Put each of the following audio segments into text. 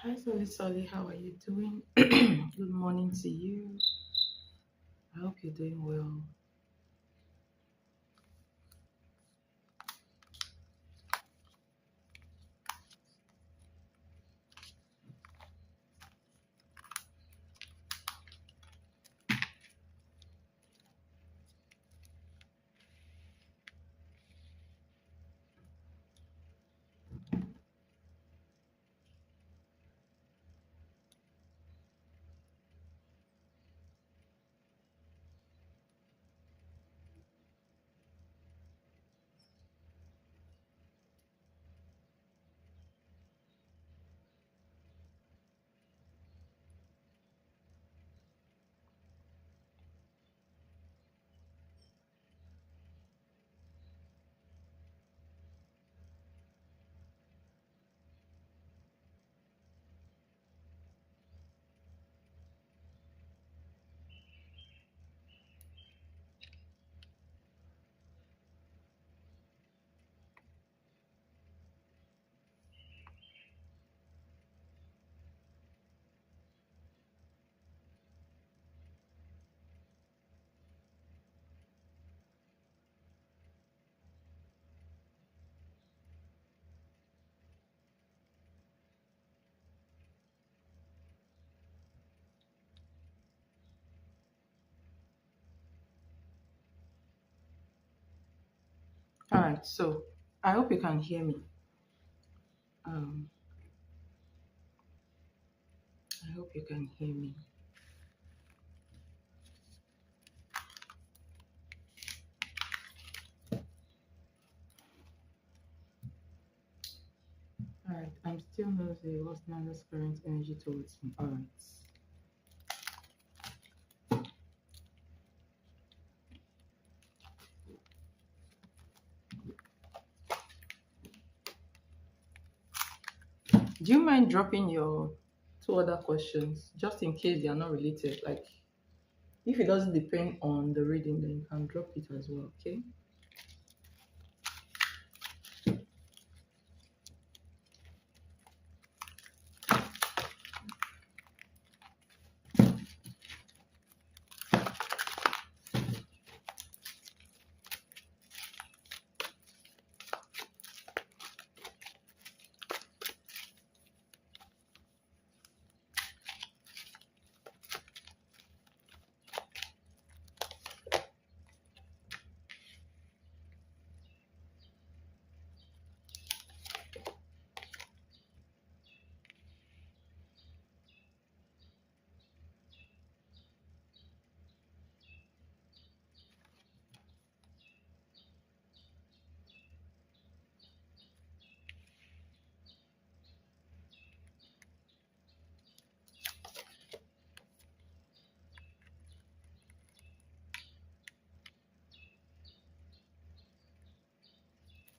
Hi, Solly. How are you doing? Good morning to you. I hope you're doing well. All right, so I hope you can hear me. Um, I hope you can hear me. All right, I'm still nosy. What's Nando's current energy towards me? All right. Do you mind dropping your two other questions just in case they are not related? Like, if it doesn't depend on the reading, then you can drop it as well, okay?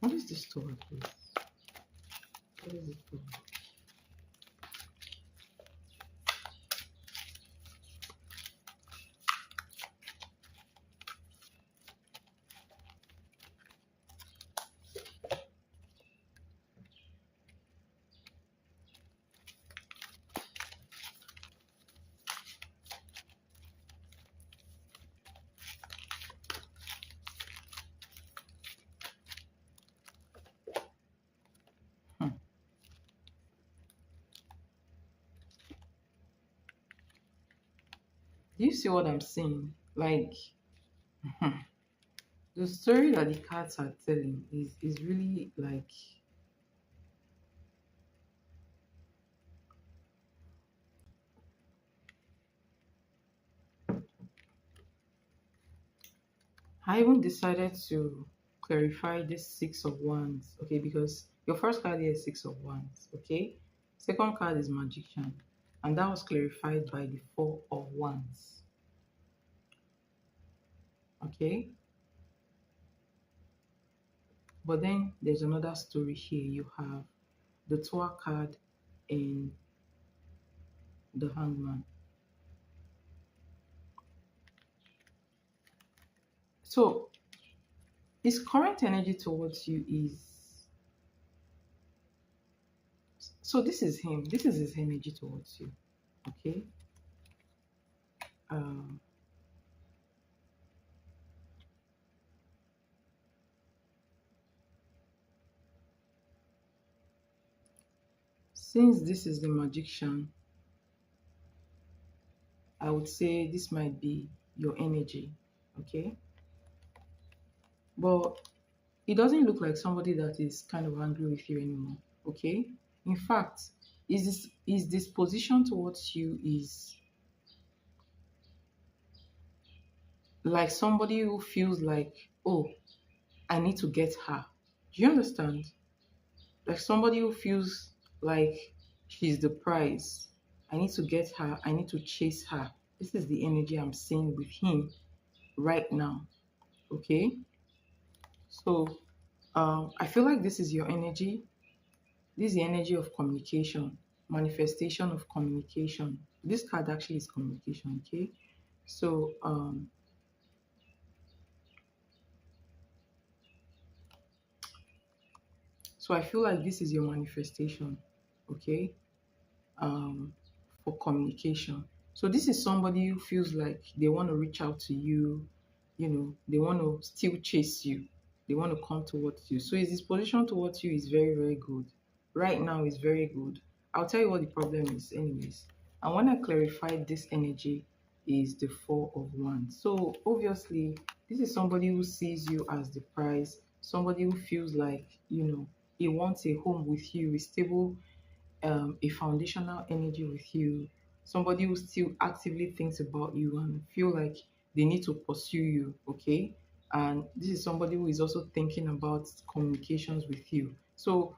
What is this story, please? What is it for? Hmm. Do you see what I'm saying? Like, the story that the cards are telling is really like I even decided to clarify this six of wands, okay, because your first card here is six of wands, okay, second card is magician, and that was clarified by the four of wands, okay. But then there's another story here. You have the tour card and the hangman. So his current energy towards you is So this is him. This is his energy towards you. Okay. Um, since this is the magician, I would say this might be your energy. Okay. But it doesn't look like somebody that is kind of angry with you anymore. Okay. In fact, is this position towards you is like somebody who feels like, oh, I need to get her. Do you understand? Like somebody who feels like she's the prize. I need to get her. I need to chase her. This is the energy I'm seeing with him right now. Okay. So I feel like this is your energy. This is the energy of communication, manifestation of communication. This card actually is communication. Okay. So so I feel like this is your manifestation. Okay. um, for communication. So this is somebody who feels like they want to reach out to you, they want to still chase you, they want to come towards you. So his disposition towards you is very, very good. Right now is very good. I'll tell you what the problem is, anyways. And when I clarified this energy is the Four of Wands. So obviously, this is somebody who sees you as the prize, somebody who feels like, he wants a home with you, a stable a foundational energy with you, somebody who still actively thinks about you and feel like they need to pursue you, okay? And this is somebody who is also thinking about communications with you. So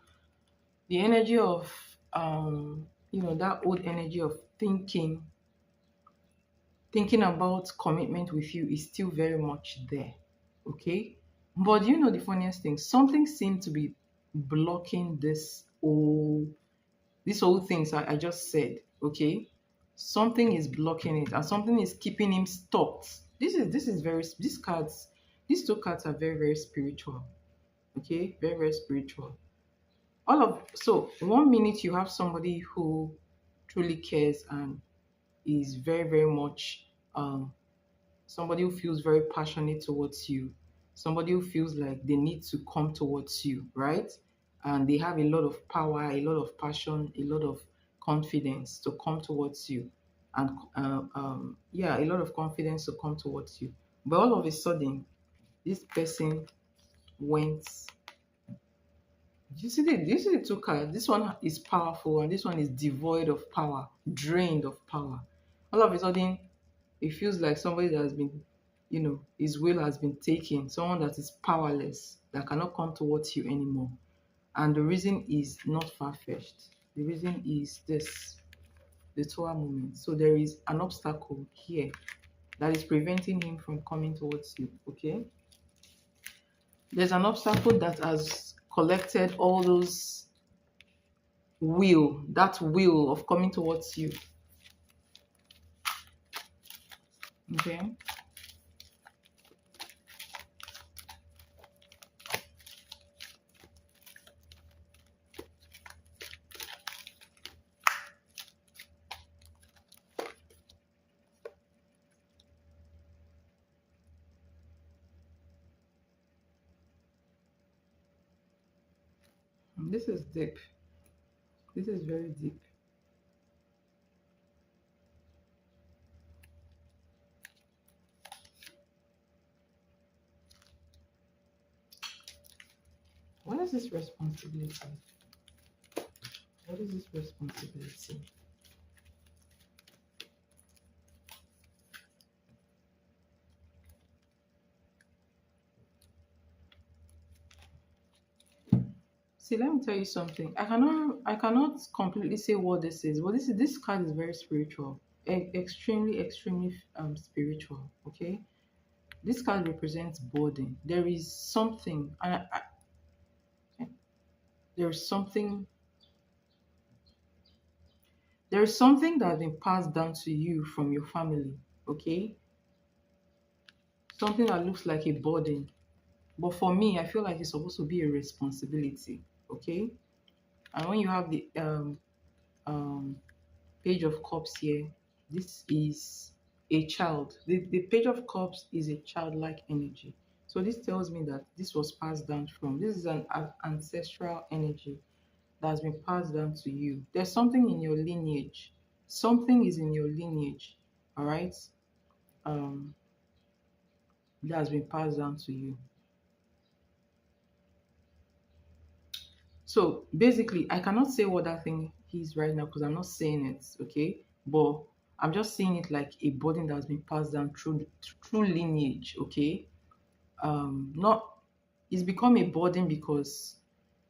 the energy of that old energy of thinking about commitment with you is still very much there, okay? But you know the funniest thing, something seemed to be blocking these whole things I just said, okay? Something is blocking it and something is keeping him stuck. These two cards are very, very spiritual. Okay, very, very spiritual. So 1 minute you have somebody who truly cares and is very, very much somebody who feels very passionate towards you, somebody who feels like they need to come towards you, right? And they have a lot of power, a lot of passion, a lot of confidence to come towards you. And yeah, a lot of confidence to come towards you. But all of a sudden, this person went. Do you see the two cards? This one is powerful and this one is devoid of power, drained of power. All of a sudden, it feels like somebody that has been, his will has been taken, someone that is powerless, that cannot come towards you anymore. And the reason is not far-fetched. The reason is this, the Toa moment. So there is an obstacle here that is preventing him from coming towards you, okay? There's an obstacle that has collected all that will of coming towards you, okay? This is deep. This is very deep. What is this responsibility? What is this responsibility? See, let me tell you something. I cannot completely say what this is, but this card is very spiritual, extremely, extremely spiritual. Okay, this card represents burden. There is something, there is something, there is something that has been passed down to you from your family. Okay, something that looks like a burden, but for me, I feel like it's supposed to be a responsibility. Okay, And when you have the um, Page of Cups here, this is a child. The Page of Cups is a childlike energy. So this tells me that this was passed down from, this is an ancestral energy that has been passed down to you. There's something in your lineage. Something is in your lineage, all right, um, that has been passed down to you. So basically, I cannot say what that thing is right now because I'm not saying it, okay? But I'm just seeing it like a burden that has been passed down through lineage, okay? Not It's become a burden because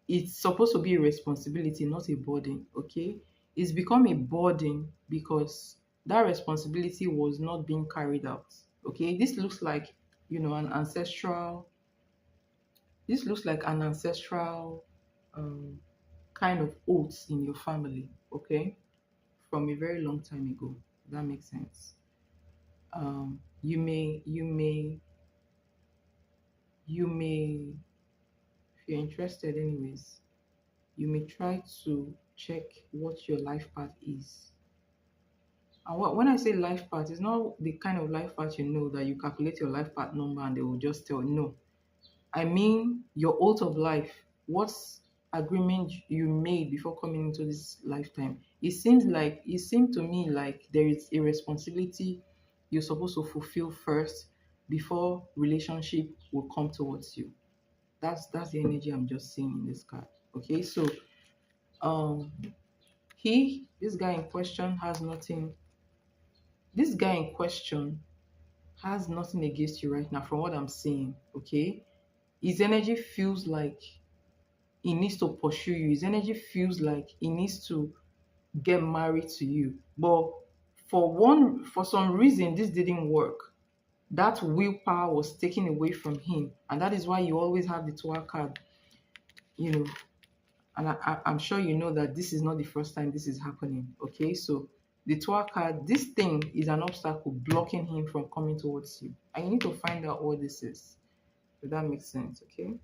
it's supposed to be a responsibility, not a burden, okay? It's become a burden because that responsibility was not being carried out, okay? An ancestral. This looks like an ancestral um, kind of oaths in your family, okay, from a very long time ago. That makes sense. You may, if you're interested, anyways, you may try to check what your life path is. And when I say life path, it's not the kind of life path that you calculate your life path number and they will just tell you. No, I mean your oath of life. What agreement you made before coming into this lifetime? It seemed to me like there is a responsibility you're supposed to fulfill first before relationship will come towards you. That's the energy I'm just seeing in this card. Okay, so um this guy in question has nothing. This guy in question has nothing against you right now, from what I'm seeing. Okay, his energy feels like he needs to pursue you. His energy feels like he needs to get married to you. But for some reason, this didn't work. That willpower was taken away from him. And that is why you always have the Tower card, you know. And I'm sure you know that this is not the first time this is happening. Okay, so the Tower card, this thing is an obstacle blocking him from coming towards you. And you need to find out what this is. If that makes sense, okay?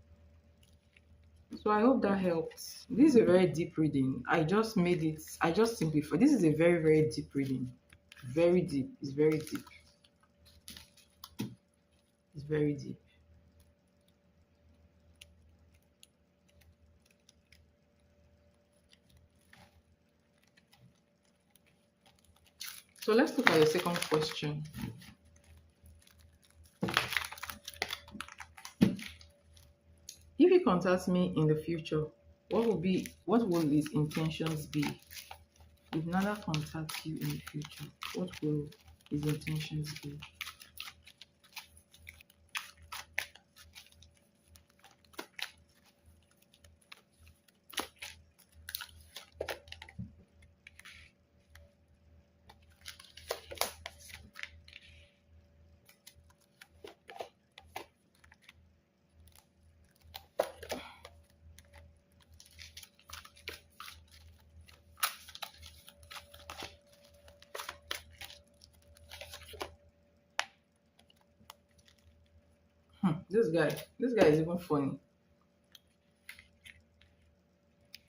So I hope that helps. This is a very deep reading. I just simplified. This is a very, very deep reading. Very deep. It's very deep. It's very deep. So let's look at the second question. If he contacts me in the future, what will his intentions be? If Nana contacts you in the future, what will his intentions be? This guy is even funny.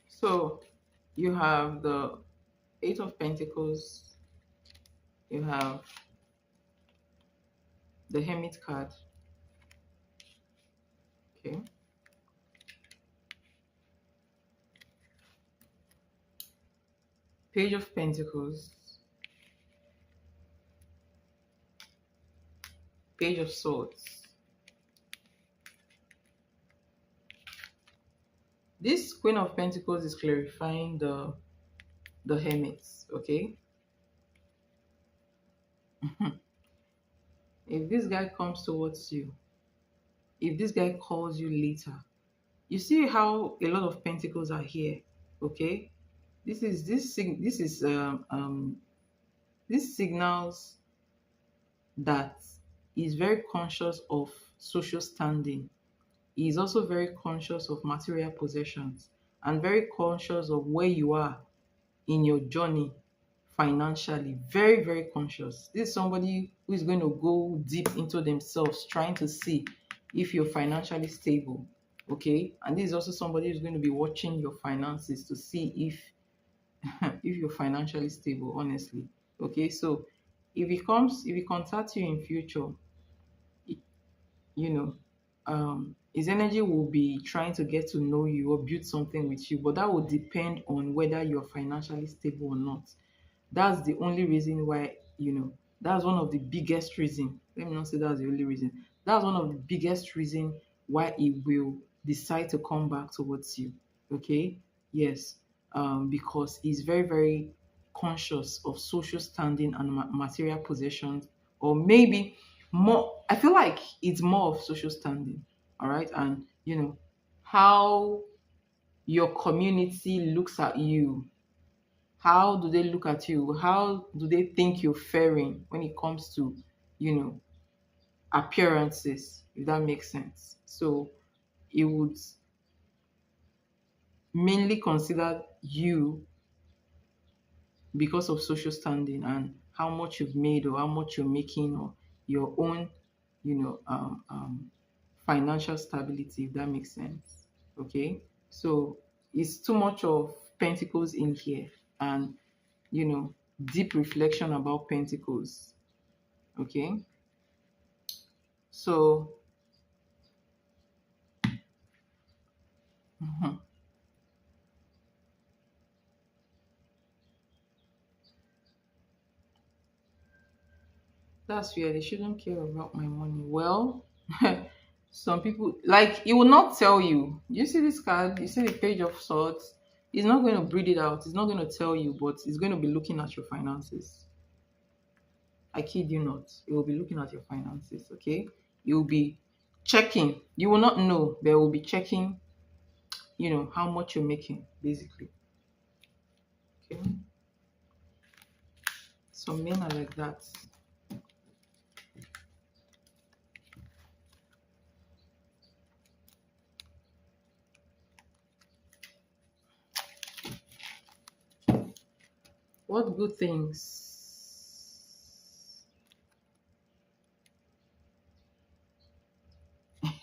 So you have the Eight of Pentacles, you have the Hermit card, okay, Page of Pentacles, Page of Swords. This Queen of Pentacles is clarifying the Hermits, okay? If this guy comes towards you, if this guy calls you later, you see how a lot of pentacles are here, okay? This signals that he's very conscious of social standing. He is also very conscious of material possessions and very conscious of where you are in your journey financially. Very, very conscious. This is somebody who is going to go deep into themselves, trying to see if you're financially stable. Okay, and this is also somebody who's going to be watching your finances to see if if you're financially stable, honestly. Okay, so if he contacts you in future, you know, his energy will be trying to get to know you or build something with you, but that will depend on whether you're financially stable or not. That's the only reason why, that's one of the biggest reason. Let me not say that's the only reason. That's one of the biggest reason why he will decide to come back towards you. Okay? Yes. Because he's very, very conscious of social standing and material possessions, or maybe more. I feel like it's more of social standing. All right, and how your community looks at you. How do they look at you? How do they think you're faring when it comes to, you know, appearances, if that makes sense? So it would mainly consider you because of social standing and how much you've made or how much you're making or your own, you know, um, um, financial stability, if that makes sense. Okay. So it's too much of pentacles in here and, deep reflection about pentacles. Okay. So mhm, that's weird. They shouldn't care about my money. Well, some people like he will not tell you. You see this card, you see the page of swords. He's not going to breed it out. He's not going to tell you, but he's going to be looking at your finances. I kid you not. He will be looking at your finances, okay? He will be checking. You will not know, but he will be checking, how much you're making, basically. Okay. Some men are like that. What good things?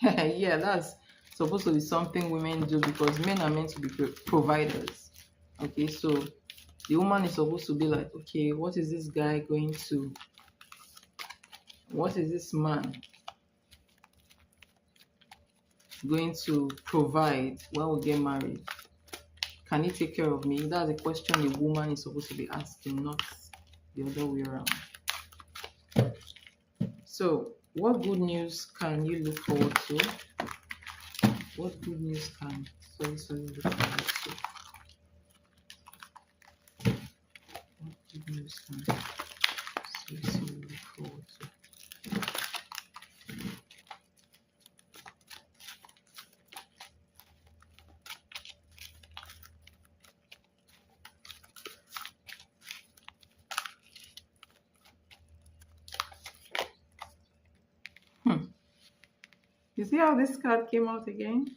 Yeah, that's supposed to be something women do because men are meant to be providers. Okay, so the woman is supposed to be like, okay, what is this man going to provide when we get married? Can he take care of me? That's a question a woman is supposed to be asking, not the other way around. So, what good news can you look forward to? What good news can sorry look forward to? What good news can sorry look forward to? Hmm. You see how this card came out again?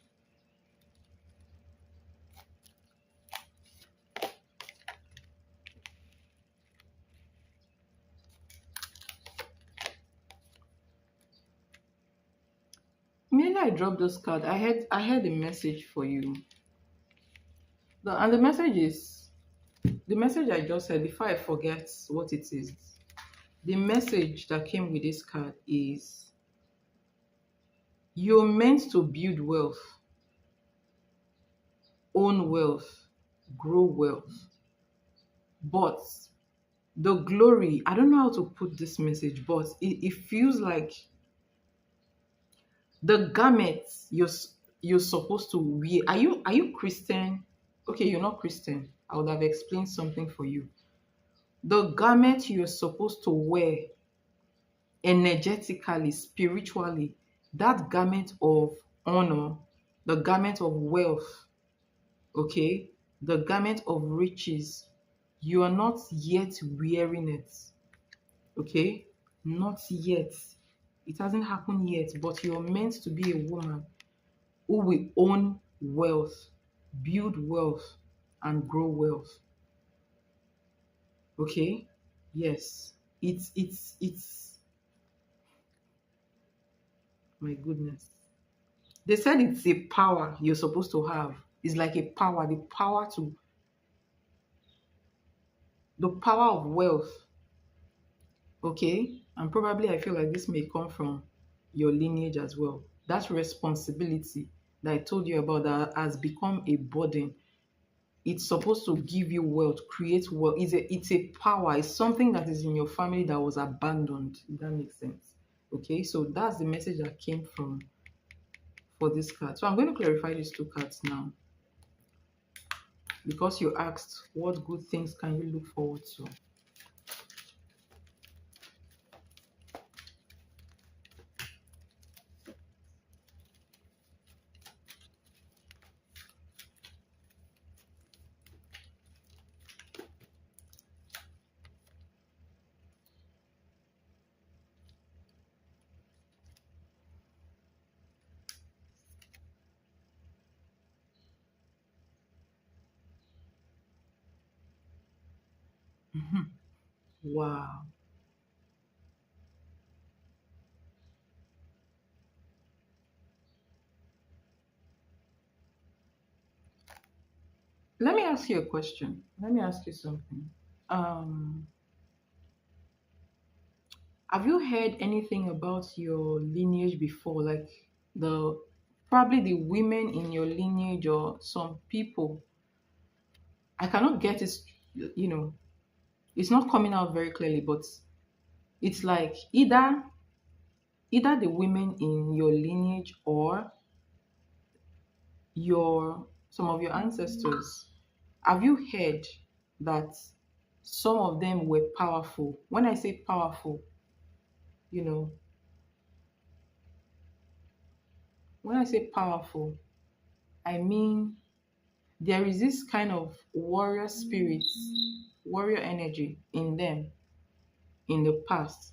Maybe I dropped those cards. I had a message for you. And the message I just said before I forget what it is. The message that came with this card is you're meant to build wealth, own wealth, grow wealth. But the glory, I don't know how to put this message, but it feels like the garments you're supposed to wear. Are you Christian? Okay, you're not Christian. I would have explained something for you. The garment you're supposed to wear energetically, spiritually, that garment of honor, the garment of wealth, okay, the garment of riches, you are not yet wearing it, okay, not yet. It hasn't happened yet, but you're meant to be a woman who will own wealth, build wealth, and grow wealth, okay. Yes, it's my goodness. They said it's a power you're supposed to have. It's like a power, the power of wealth. Okay? And probably I feel like this may come from your lineage as well. That responsibility that I told you about that has become a burden. It's supposed to give you wealth, create wealth. It's a power. It's something that is in your family that was abandoned. If that makes sense. Okay, so that's the message that came from for this card. So I'm going to clarify these two cards now because you asked what good things can you look forward to. Mhm. Wow. Let me ask you a question. Let me ask you something. Um, have you heard anything about your lineage before? Like the probably the women in your lineage or some people. I cannot get it, you know, it's not coming out very clearly, but it's like either the women in your lineage or your some of your ancestors. Have you heard that some of them were powerful? When I say powerful, you know, when I say powerful, I mean there is this kind of warrior spirit, warrior energy in them in the past.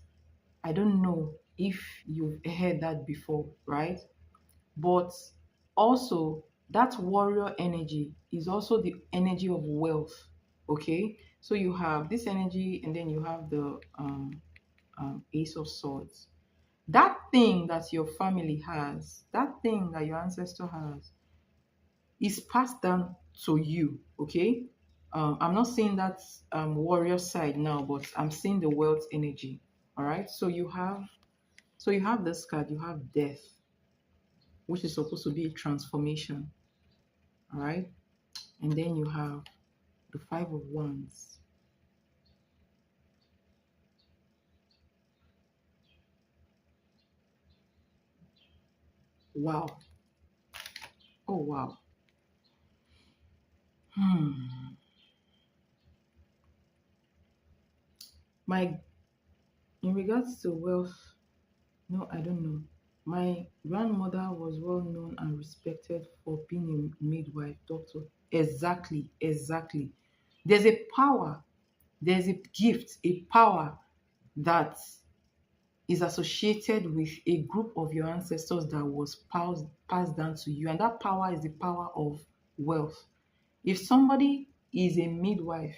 I don't know if you've heard that before, right? But also, that warrior energy is also the energy of wealth. Okay, so you have this energy, and then you have the Ace of Swords. That thing that your family has, that thing that your ancestor has, is passed down to you. Okay, I'm not seeing that warrior side now, but I'm seeing the wealth energy. All right, so you have this card. You have Death, which is supposed to be a transformation. All right, and then you have the Five of Wands. Wow. Oh wow. Hmm. My In regards to wealth, no, I don't know. My grandmother was well known and respected for being a midwife, doctor. Exactly, exactly. There's a power, there's a gift, a power that is associated with a group of your ancestors that was passed down to you. And that power is the power of wealth. If somebody is a midwife,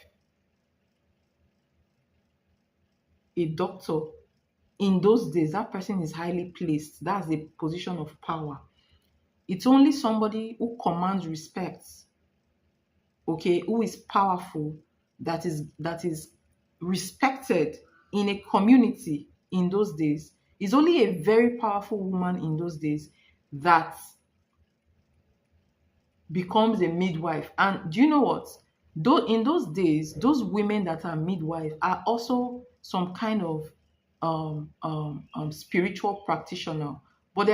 a doctor, in those days, that person is highly placed. That's a position of power. It's only somebody who commands respect, okay, who is powerful, that is respected in a community in those days. It's only a very powerful woman in those days that becomes a midwife. And do you know what? Though in those days, those women that are midwife are also some kind of spiritual practitioner, but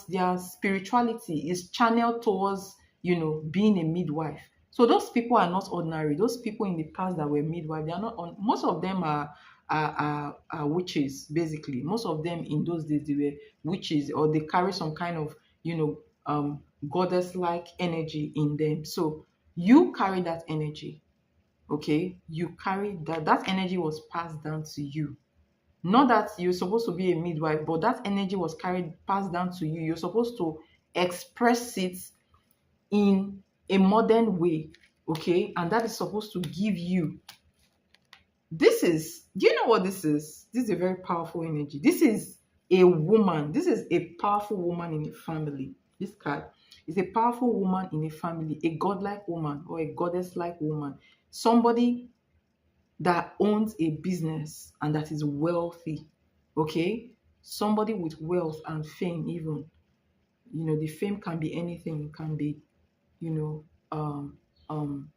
their spirituality is channeled towards being a midwife. So those people are not ordinary. Those people in the past that were midwife, they are not on. Most of them are witches. Basically, most of them in those days they were witches, or they carry some kind of you know goddess like energy in them. So you carry that energy. Okay, you carry that energy was passed down to you. Not that you're supposed to be a midwife, but that energy was passed down to you. You're supposed to express it in a modern way. Okay, and that is supposed to give you. Do you know what this is? This is a very powerful energy. This is a woman. This is a powerful woman in the family. This card is a powerful woman in a family, a godlike woman or a goddess-like woman, somebody that owns a business and that is wealthy. Okay, somebody with wealth and fame, even. The fame can be anything. It can be, you know, um, um,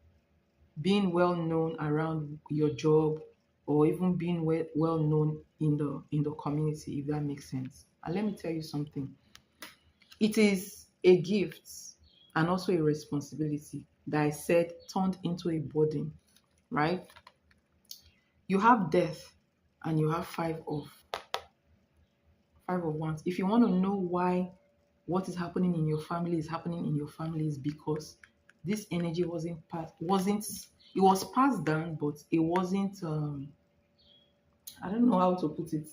being well known around your job, or even being well known in the community, if that makes sense. And let me tell you something. It is a gift and also a responsibility that I said turned into a burden, right? You have death and you have five of wands. If you want to know why what is happening in your family is happening in your family, is because this energy wasn't it was passed down, but it wasn't I don't know how to put it.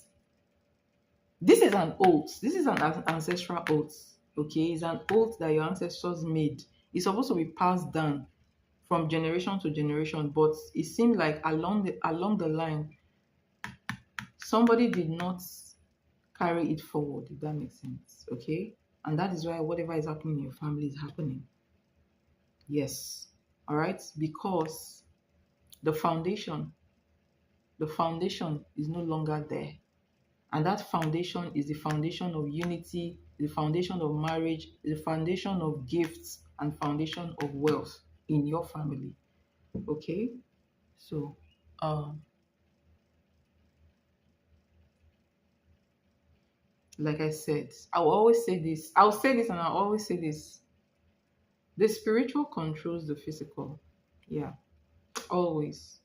This is an oath. This is an ancestral oath. Okay, it's an oath that your ancestors made. It's supposed to be passed down from generation to generation, but it seemed like along the line, somebody did not carry it forward, if that makes sense. Okay, and that is why whatever is happening in your family is happening. Yes, all right, because the foundation, the foundation is no longer there. And that foundation is the foundation of unity, the foundation of marriage, the foundation of gifts, and foundation of wealth in your family. Okay? So, um, like I said, I will always say this. I'll say this and I'll always say this. The spiritual controls the physical. Yeah, always,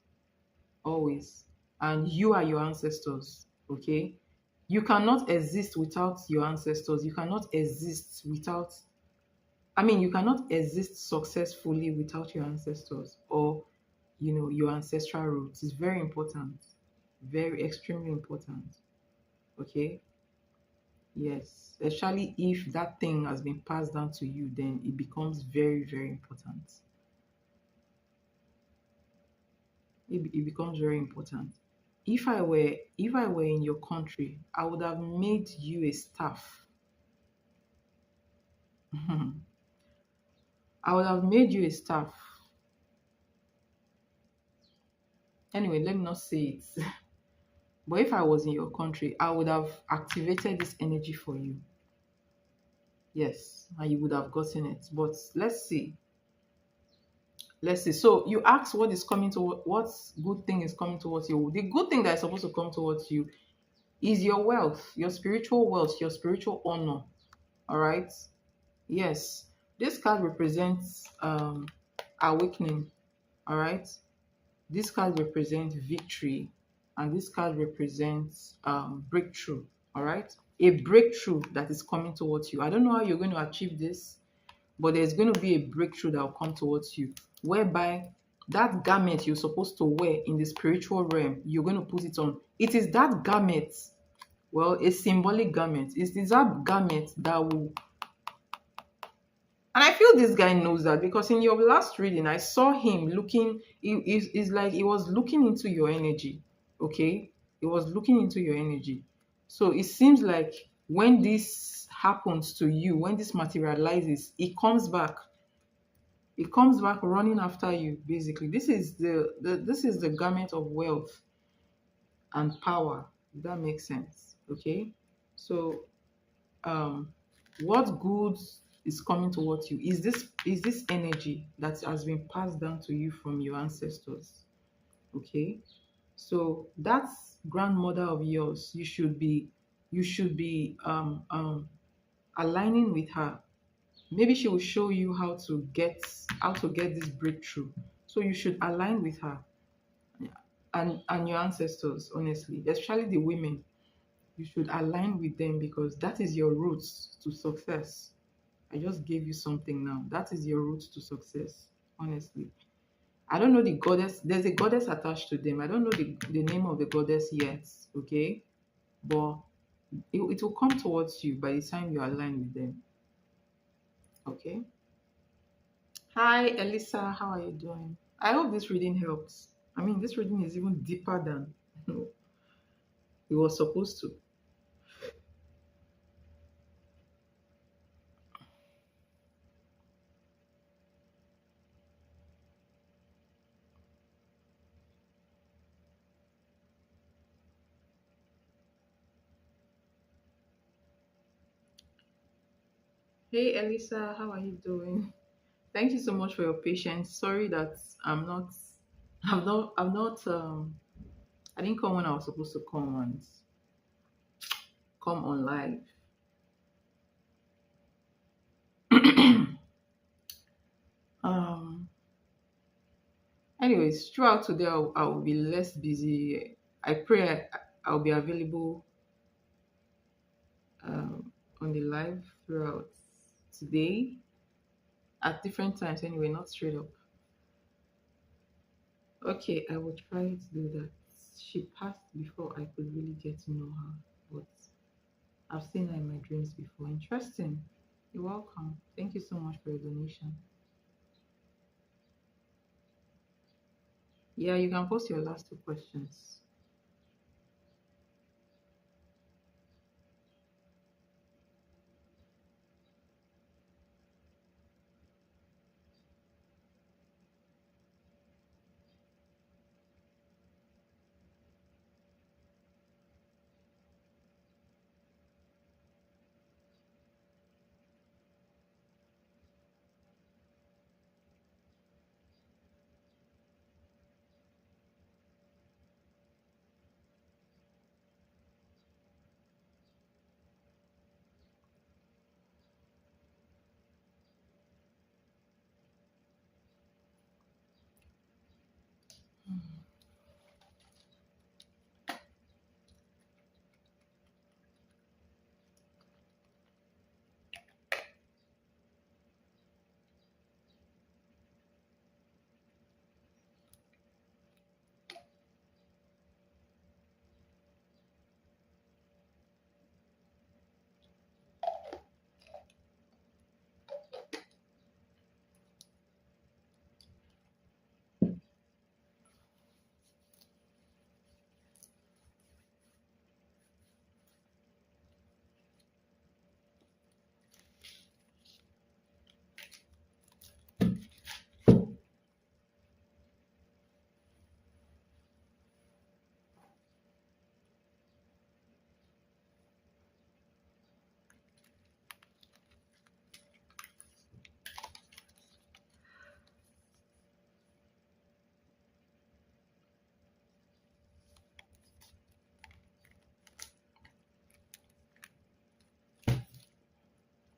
always. And you are your ancestors. Okay? You cannot exist without your ancestors. You cannot exist without, you cannot exist successfully without your ancestors, or, your ancestral roots. It's very important. Very extremely important. Okay? Yes. Especially if that thing has been passed down to you, then it becomes very, very important. It becomes very important. If I were in your country, I would have made you a staff. I would have made you a staff. Anyway, let me not say it. But if I was in your country, I would have activated this energy for you. Yes, and you would have gotten it. But let's see. Let's see. So you ask what good thing is coming towards you. The good thing that is supposed to come towards you is your wealth, your spiritual wealth, your spiritual honor. All right. Yes. This card represents awakening. All right. This card represents victory, and this card represents breakthrough. All right, a breakthrough that is coming towards you. I don't know how you're going to achieve this, but there's going to be a breakthrough that will come towards you, whereby that garment you're supposed to wear in the spiritual realm, you're going to put it on. It is that garment, well, a symbolic garment. It is that garment that will, and I feel this guy knows that, because in your last reading, I saw him looking, it's like he was looking into your energy. Okay? He was looking into your energy. So it seems like when this happens to you, when this materializes, it comes back. It comes back running after you, basically. This is the garment of wealth and power. If that makes sense. Okay? So um what goods is coming towards you is this energy that has been passed down to you from your ancestors. Okay, so that grandmother of yours, you should be aligning with her. Maybe she will show you how to get this breakthrough, so you should align with her. And your ancestors, honestly, especially the women, you should align with them, because that is your roots to success. I just gave you something now. That is your route to success, honestly. I don't know the goddess. There's a goddess attached to them. I don't know the name of the goddess yet, okay? But it will come towards you by the time you align with them, okay? Hi, Elisa. How are you doing? I hope this reading helps. This reading is even deeper than it was supposed to. Hey Elisa, how are you doing? Thank you so much for your patience. Sorry that I didn't come when I was supposed to come on live. um, Anyways, throughout today I'll be less busy. I pray I'll be available on the live throughout today at different times anyway, not straight up. Okay, I will try to do that. She passed before I could really get to know her, but I've seen her in my dreams before. Interesting. You're welcome. Thank you so much for your donation. Yeah, you can post your last two questions.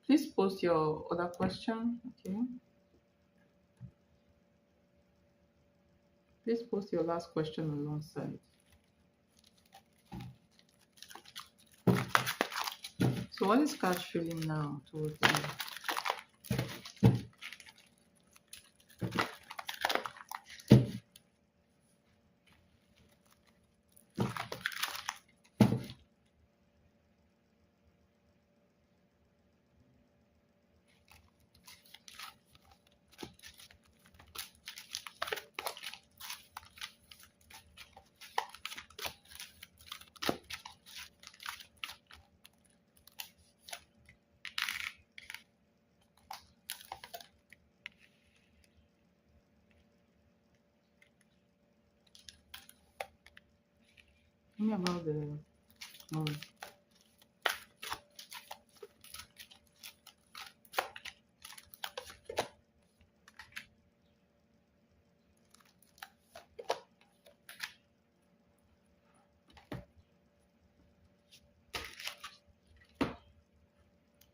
Please post your other question. Okay. Please post your last question alongside. So what is catch feeling now towards you? Tell me about the moon.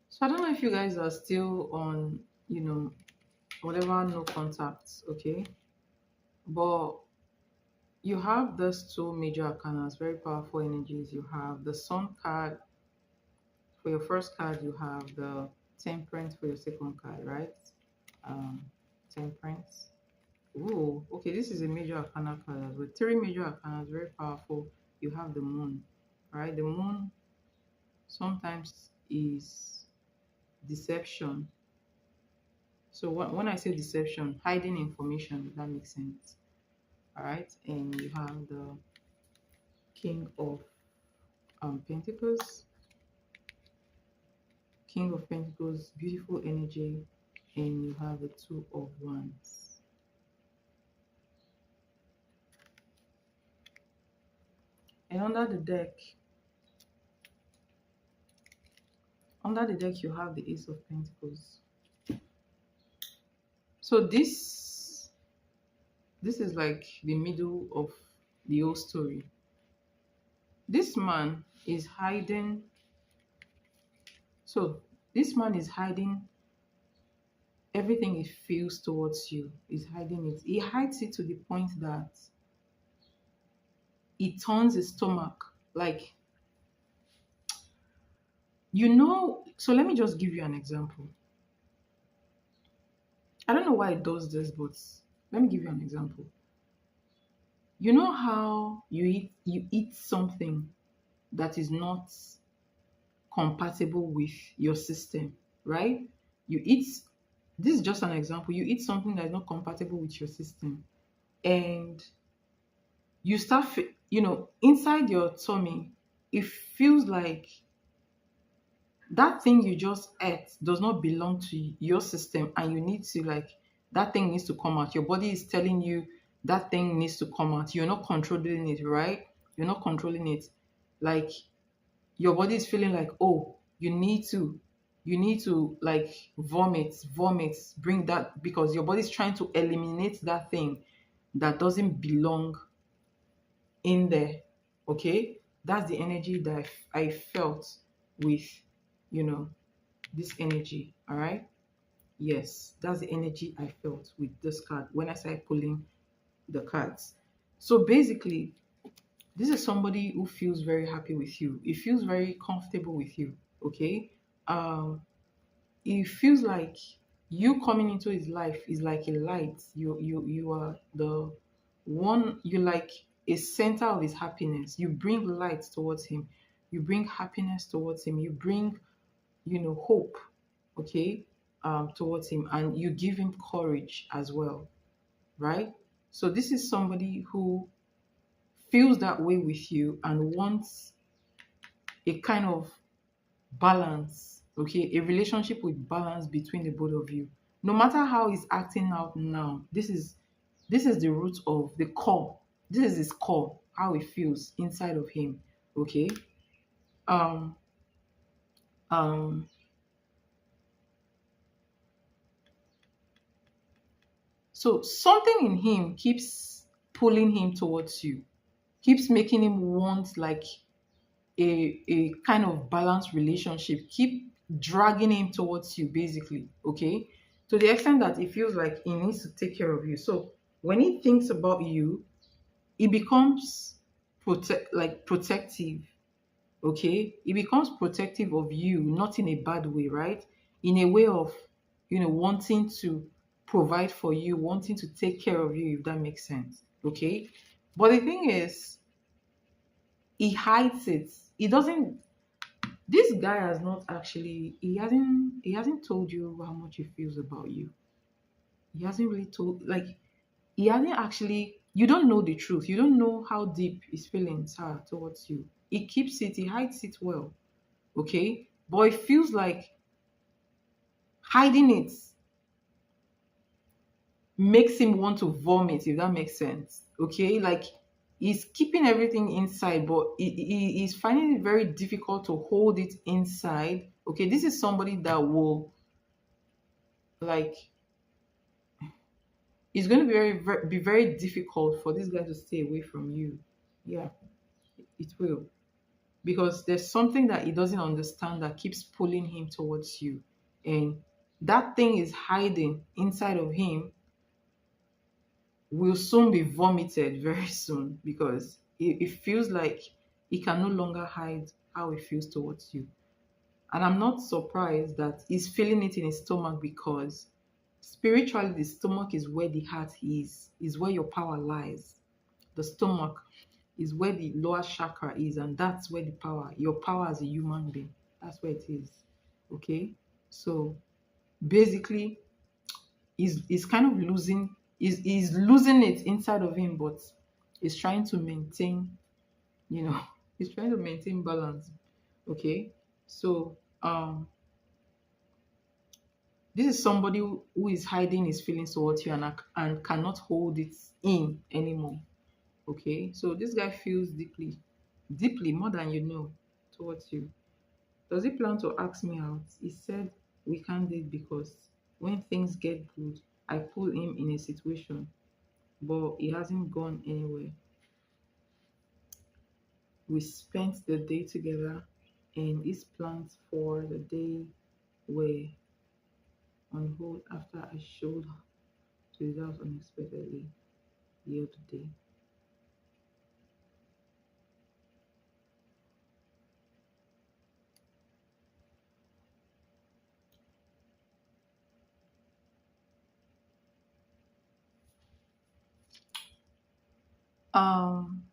So I don't know if you guys are still on, whatever no contacts, okay? But you have those two major arcanas, very powerful energies. You have the sun card for your first card, you have the temperance for your second card, right? Um, Temperance. Ooh, okay, this is a major arcana card with three major arcanas, very powerful. You have the moon, right? The moon sometimes is deception. So when I say deception, hiding information, if that makes sense. All right, and you have the King of Pentacles, King of Pentacles, beautiful energy, and you have the Two of Wands. And under the deck, Under the deck, you have the Ace of Pentacles. So this is like the middle of the whole story. This man is hiding. So this man is hiding everything he feels towards you. He's hiding it. He hides it to the point that he turns his stomach. Like, so let me just give you an example. I don't know why it does this, but let me give you an example. You know how you eat something that is not compatible with your system, right? You eat, this is just an example. You eat something that is not compatible with your system, and you start, inside your tummy, it feels like that thing you just ate does not belong to your system, and you need to, like, that thing needs to come out. Your body is telling you that thing needs to come out. You're not controlling it, right? You're not controlling it. Like, your body is feeling like, oh, you need to like vomit, bring that, because your body is trying to eliminate that thing that doesn't belong in there. Okay, that's the energy that I felt with, this energy. All right, yes, that's the energy I felt with this card when I started pulling the cards. So basically, this is somebody who feels very happy with you. It feels very comfortable with you. Okay, um it feels like you coming into his life is like a light. You are the one, you like a center of his happiness. You bring light towards him, you bring happiness towards him, you bring, hope, okay, towards him, and you give him courage as well, right? So this is somebody who feels that way with you and wants a kind of balance, okay, a relationship with balance between the both of you. No matter how he's acting out now, this is the root of the core. This is his core, how he feels inside of him. Okay. Um um so something in him keeps pulling him towards you, keeps making him want like a kind of balanced relationship, keep dragging him towards you, basically. Okay, to the extent that he feels like he needs to take care of you. So when he thinks about you, he becomes protective. Okay, he becomes protective of you, not in a bad way, right? In a way of, wanting to provide for you, wanting to take care of you, if that makes sense. Okay, but the thing is, he hides it. He doesn't This guy has not actually, he hasn't told you how much he feels about you. He hasn't really told, like, he hasn't actually, you don't know the truth. You don't know how deep his feelings are towards you. He keeps it, he hides it well. Okay? But it feels like hiding it makes him want to vomit, if that makes sense. Okay? Like, he's keeping everything inside, but he's finding it very difficult to hold it inside. Okay, this is somebody that will, like, it's going to be very difficult for this guy to stay away from you. Yeah, it will, because there's something that he doesn't understand that keeps pulling him towards you, and that thing is hiding inside of him, will soon be vomited very soon, because it feels like he can no longer hide how he feels towards you. And I'm not surprised that he's feeling it in his stomach, because spiritually, the stomach is where the heart is where your power lies. The stomach is where the lower chakra is, and that's where your power as a human being, that's where it is. Okay? So basically, he's kind of he's losing it inside of him, but he's trying to maintain, you know, he's trying to maintain balance. Okay? So this is somebody who is hiding his feelings towards you, and cannot hold it in anymore. Okay, so this guy feels deeply, deeply, more than you know, towards you. Does he plan to ask me out? He said we can't date because when things get good, I pull him in a situation, but he hasn't gone anywhere. We spent the day together, and his plans for the day were on hold after I showed to his house unexpectedly the other day. Um,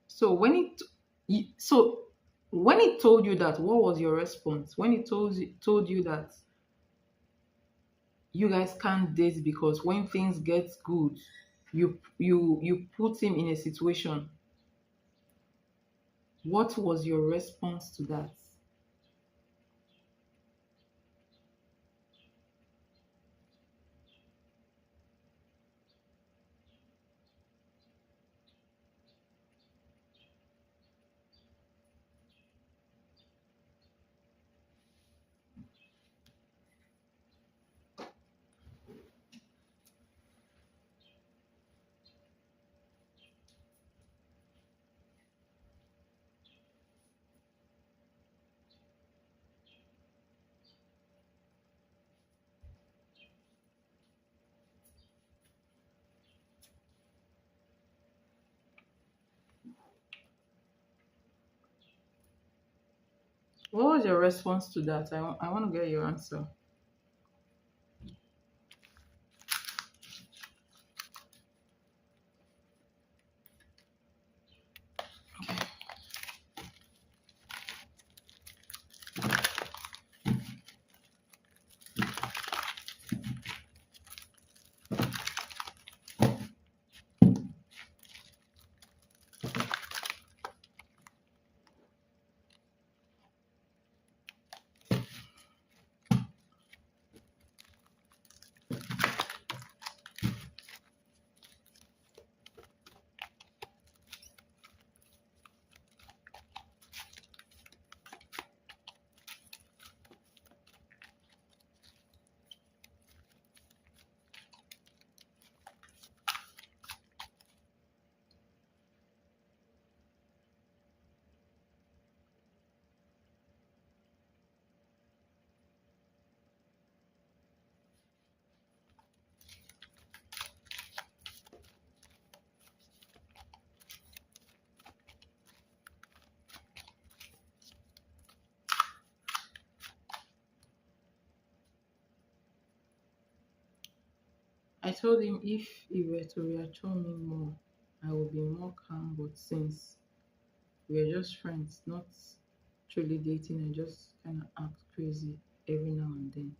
so so when he told you that, what was your response? When he told you that you guys can't date because when things get good, you put him in a situation. What was your response to that? What was your response to that? I want to get your answer. I told him if he were to reassure me more, I would be more calm. But since we're just friends, not truly dating, I just kind of act crazy every now and then.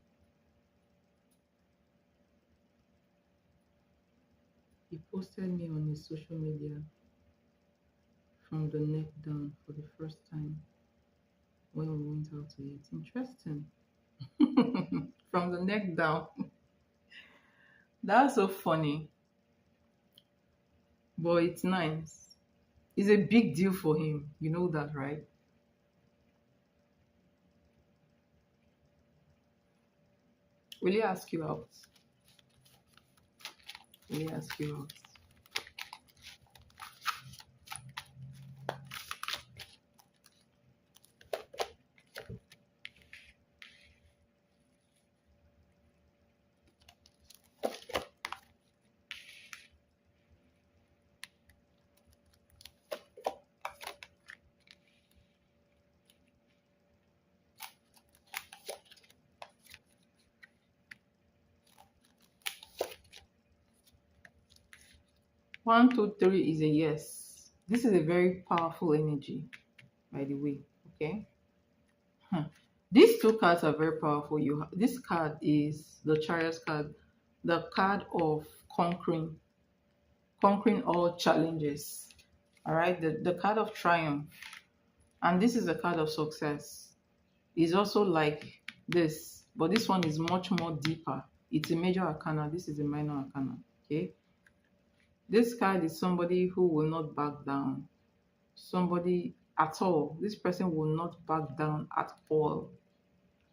He posted me on his social media from the neck down for the first time when we went out to eat. Interesting. From the neck down. That's so funny, but it's nice. It's a big deal for him. You know that, right? Will he ask you out? Will he ask you out? 1, 2, 3 is a yes. This is a very powerful energy, by the way. Okay. Huh. These two cards are very powerful. This card is the Chariot card, the card of conquering all challenges. All right, the card of triumph, and this is a card of success. It's also like this, but this one is much more deeper. It's a major arcana. This is a minor arcana. Okay, this card is somebody who will not back down. Somebody at all. This person will not back down at all.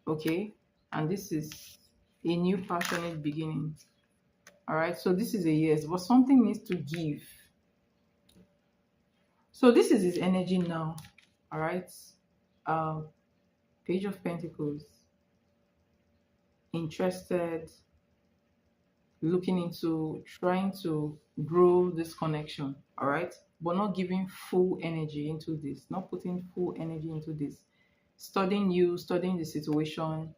Okay, and this is a new passionate beginning. All right, so this is a yes, but something needs to give. So this is his energy now. All right, uh, Page of Pentacles, interested, looking into trying to grow this connection. All right, but not giving full energy into this, not putting full energy into this, studying you, studying the situation,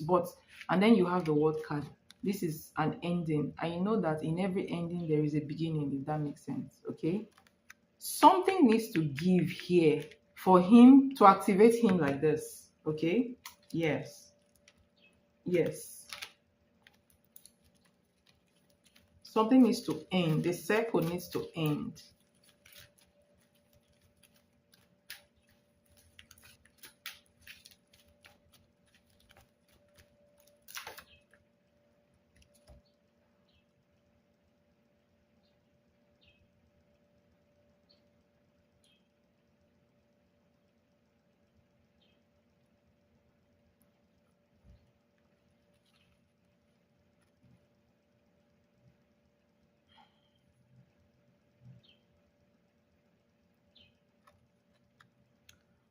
but and then you have the word card. This is an ending, and you know that in every ending there is a beginning, if that makes sense. Okay, something needs to give here for him to activate him like this. Okay, yes, yes, something needs to end. The circle needs to end.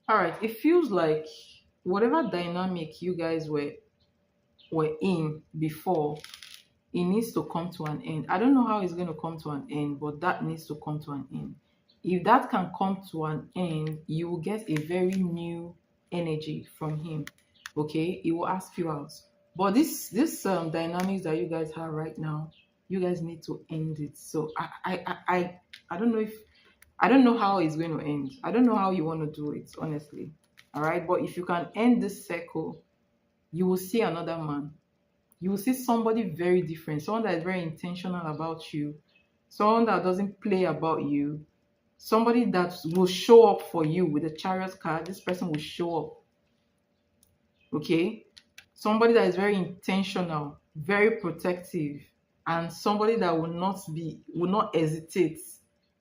All right, it feels like whatever dynamic you guys were in before, it needs to come to an end. I don't know how it's going to come to an end, but that needs to come to an end. If that can come to an end, you will get a very new energy from him. Okay, he will ask you out. But this dynamics that you guys have right now, you guys need to end it. So I don't know if I don't know how it's going to end. I don't know how you want to do it, honestly. All right, but if you can end this circle, you will see another man. You will see somebody very different, someone that is very intentional about you, someone that doesn't play about you, somebody that will show up for you with the Chariot card. This person will show up. Okay, somebody that is very intentional, very protective, and somebody that will not hesitate.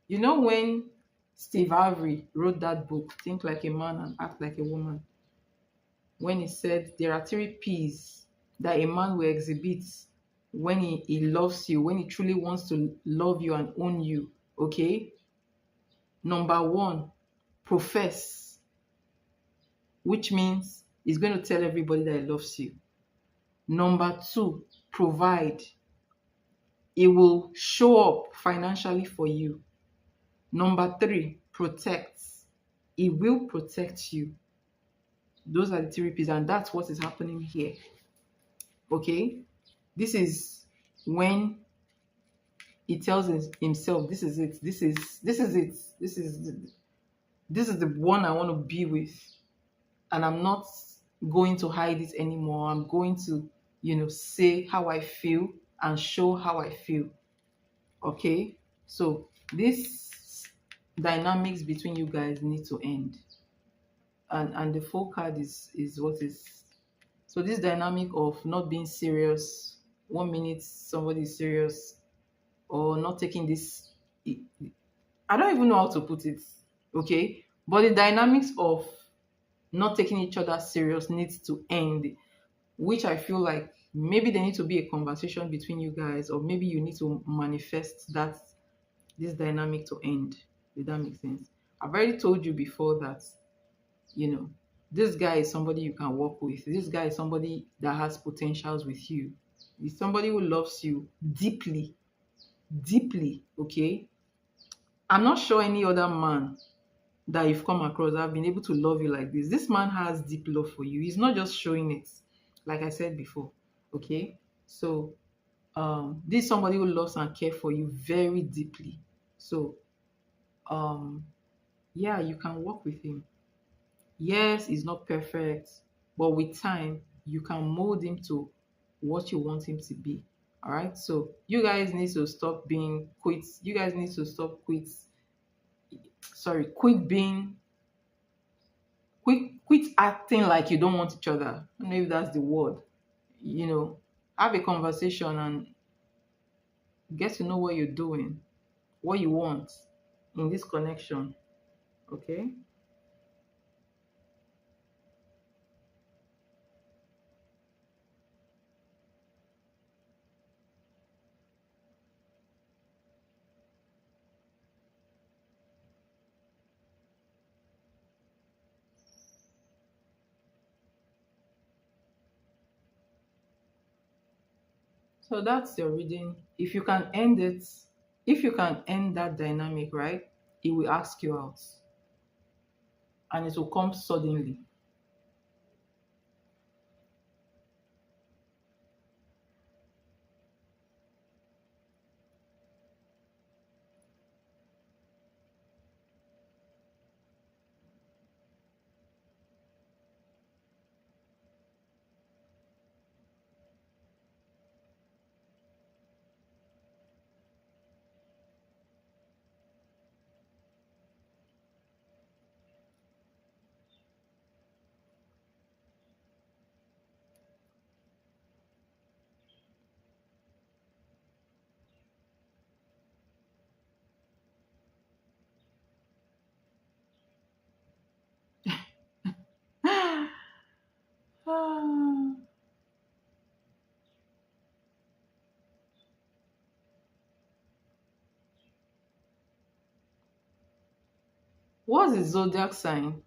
You know, when Steve Harvey wrote that book, Think Like a Man and Act Like a Woman, when he said there are 3 P's that a man will exhibit when he loves you, when he truly wants to love you and own you. Okay, number 1, profess, which means he's going to tell everybody that he loves you. Number 2, provide. He will show up financially for you. Number 3, protect. He will protect you. Those are the 3 P's, and that's what is happening here. Okay, this is when he tells himself, this is it, this is it, this is the one I want to be with, and I'm not going to hide it anymore. I'm going to say how I feel and show how I feel. Okay, so this dynamics between you guys need to end, and the full card is what is. So this dynamic of not being serious, 1 minute somebody is serious, or not taking this, I don't even know how to put it. Okay, but the dynamics of not taking each other serious needs to end, which I feel like maybe there needs to be a conversation between you guys, or maybe you need to manifest that this dynamic to end. Did that make sense? I've already told you before that this guy is somebody you can work with. This guy is somebody that has potentials with you. He's somebody who loves you deeply, deeply. Okay, I'm not sure any other man that you've come across have been able to love you like this. This man has deep love for you. He's not just showing it, like I said before. Okay, so this is somebody who loves and cares for you very deeply. So yeah, you can work with him. Yes, he's not perfect, but with time you can mold him to what you want him to be. All right, so you guys need to stop being quits. You guys need to stop quits. Sorry, quit acting like you don't want each other. I don't know if that's the word. Have a conversation and get to know what you're doing, what you want in this connection. Okay, So that's your reading. If you can end it, if you can end that dynamic, right, it will ask you out and it will come suddenly. Ah, what's the zodiac sign?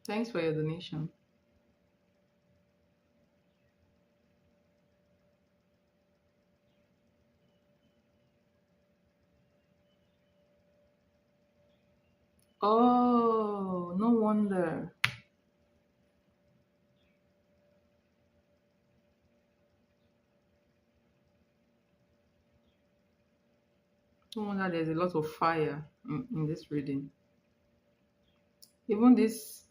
Thanks for your donation. Oh, no wonder. No wonder there's a lot of fire in this reading. Even this,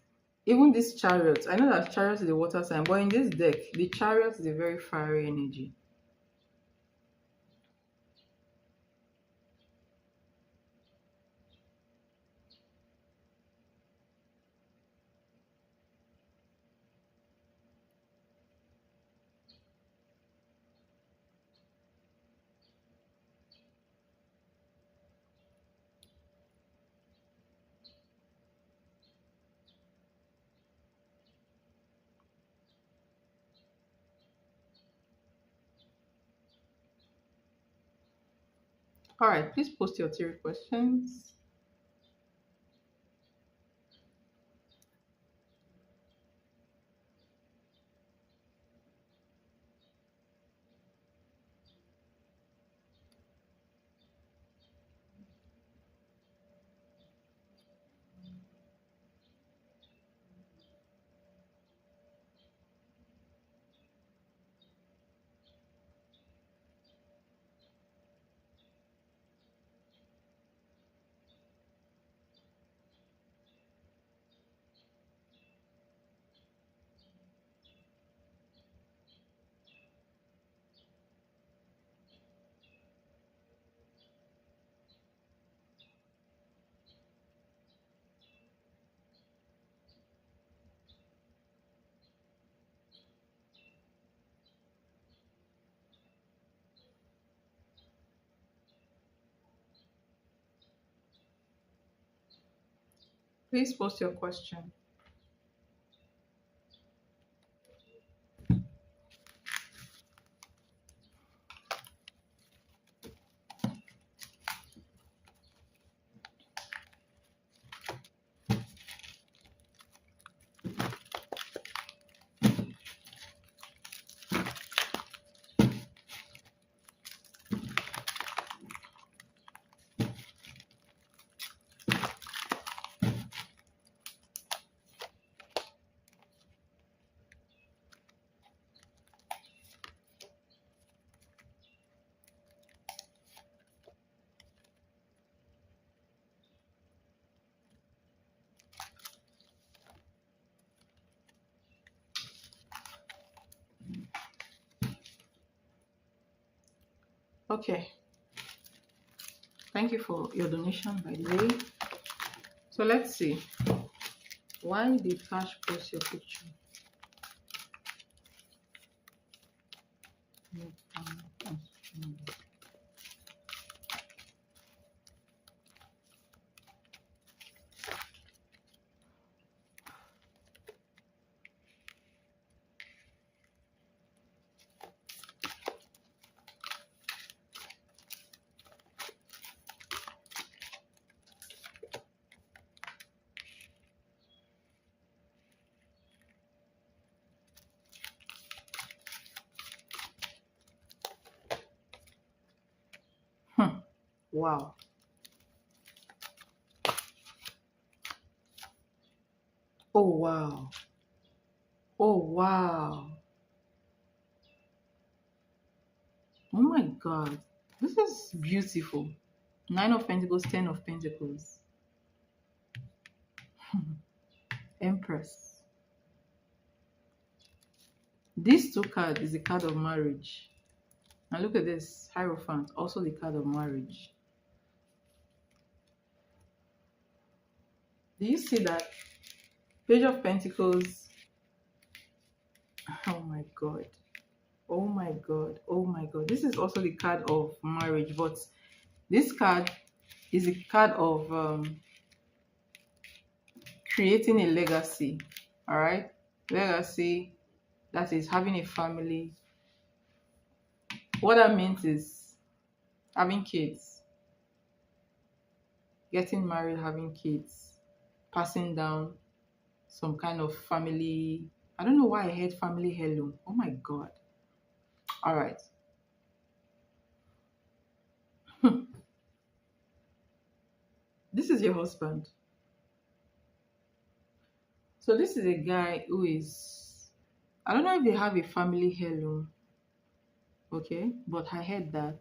even this chariot. I know that chariot is the water sign, but in this deck, the chariot is a very fiery energy. All right, please post your theory questions. Please post your question. Okay, thank you for your donation, by the way. So let's see. Why did Cash post your picture? Wow. Oh, wow. Oh, wow. Oh my God. This is beautiful. Nine of Pentacles, Ten of Pentacles. Empress. This two card is the card of marriage. Now look at this. Hierophant, also the card of marriage. Do you see that? Page of Pentacles. Oh my God. Oh my God. Oh my God. This is also the card of marriage, but this card is a card of creating a legacy. All right. Legacy, that is having a family. What that means is having kids, getting married, having kids, passing down some kind of family. I don't know why I heard family heirloom. Oh my God. All right. This is your husband. So this is a guy who is, I don't know if they have a family heirloom, okay, but I heard that.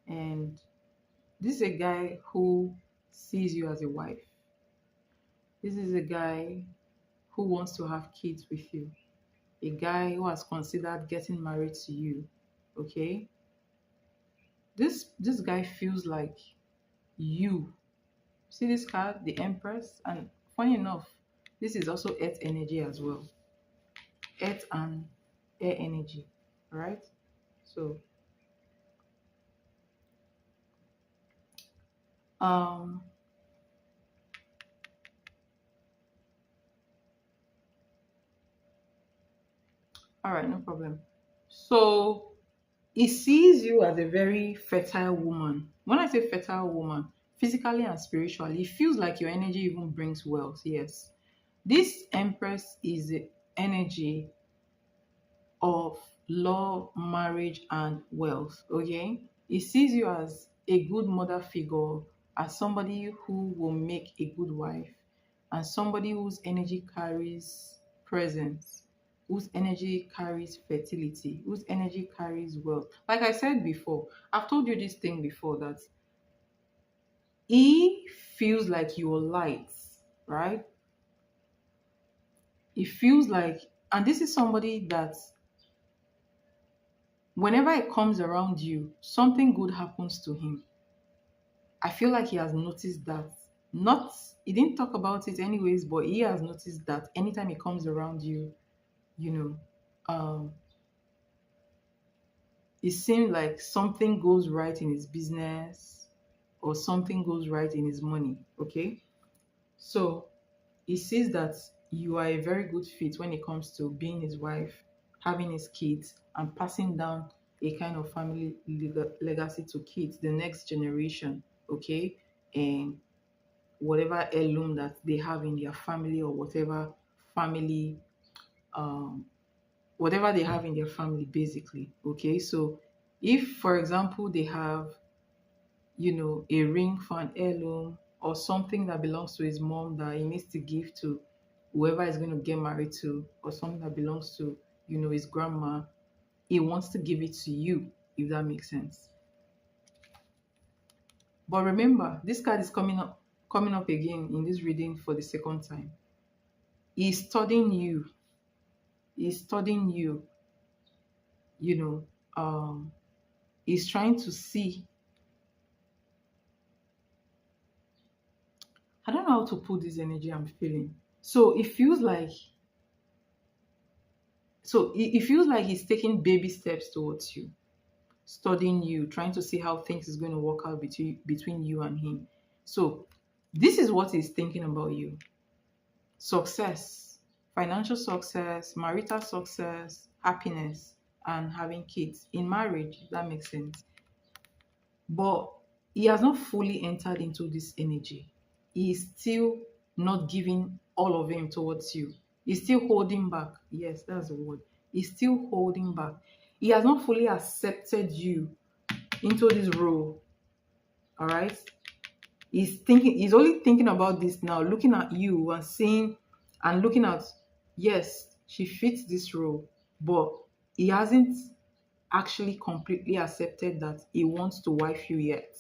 And this is a guy who sees you as a wife. This is a guy who wants to have kids with you. A guy who has considered getting married to you, okay? This guy feels like you. See this card, the Empress, and funny enough, this is also earth energy as well. Earth and air energy, right? So um all right, no problem. So he sees you as a very fertile woman. When I say fertile woman, physically and spiritually, it feels like your energy even brings wealth. Yes, this Empress is the energy of love, marriage, and wealth. Okay, he sees you as a good mother figure, as somebody who will make a good wife, and somebody whose energy carries presence, whose energy carries fertility, whose energy carries wealth. Like I said before, I've told you this thing before, that he feels like your light, right? He feels like, and this is somebody that whenever it comes around you, something good happens to him. I feel like he has noticed that. Not, he didn't talk about it anyways, but he has noticed that anytime he comes around you, you know, it seems like something goes right in his business or something goes right in his money. Okay. So he sees that you are a very good fit when it comes to being his wife, having his kids, and passing down a kind of family legacy to kids, the next generation, okay? And whatever heirloom that they have in their family, or family, um, whatever they have in their family, basically, okay? So if, for example, they have, a ring for an heirloom, or something that belongs to his mom that he needs to give to whoever is going to get married to, or something that belongs to, his grandma, he wants to give it to you, if that makes sense. But remember, this card is coming up again in this reading for the second time. He's studying you. He's studying you. You know, he's trying to see. I don't know how to put this energy I'm feeling. So it feels like he's taking baby steps towards you, studying you, trying to see how things is going to work out between you and him. So this is what he's thinking about you: success, financial success, marital success, happiness, and having kids in marriage, if that makes sense. But he has not fully entered into this energy. He is still not giving all of him towards you. He's still holding back. Yes, that's the word. He's still holding back. He has not fully accepted you into this role. All right. He's only thinking about this now, looking at you and seeing and looking at, yes, she fits this role, but he hasn't actually completely accepted that he wants to wife you yet.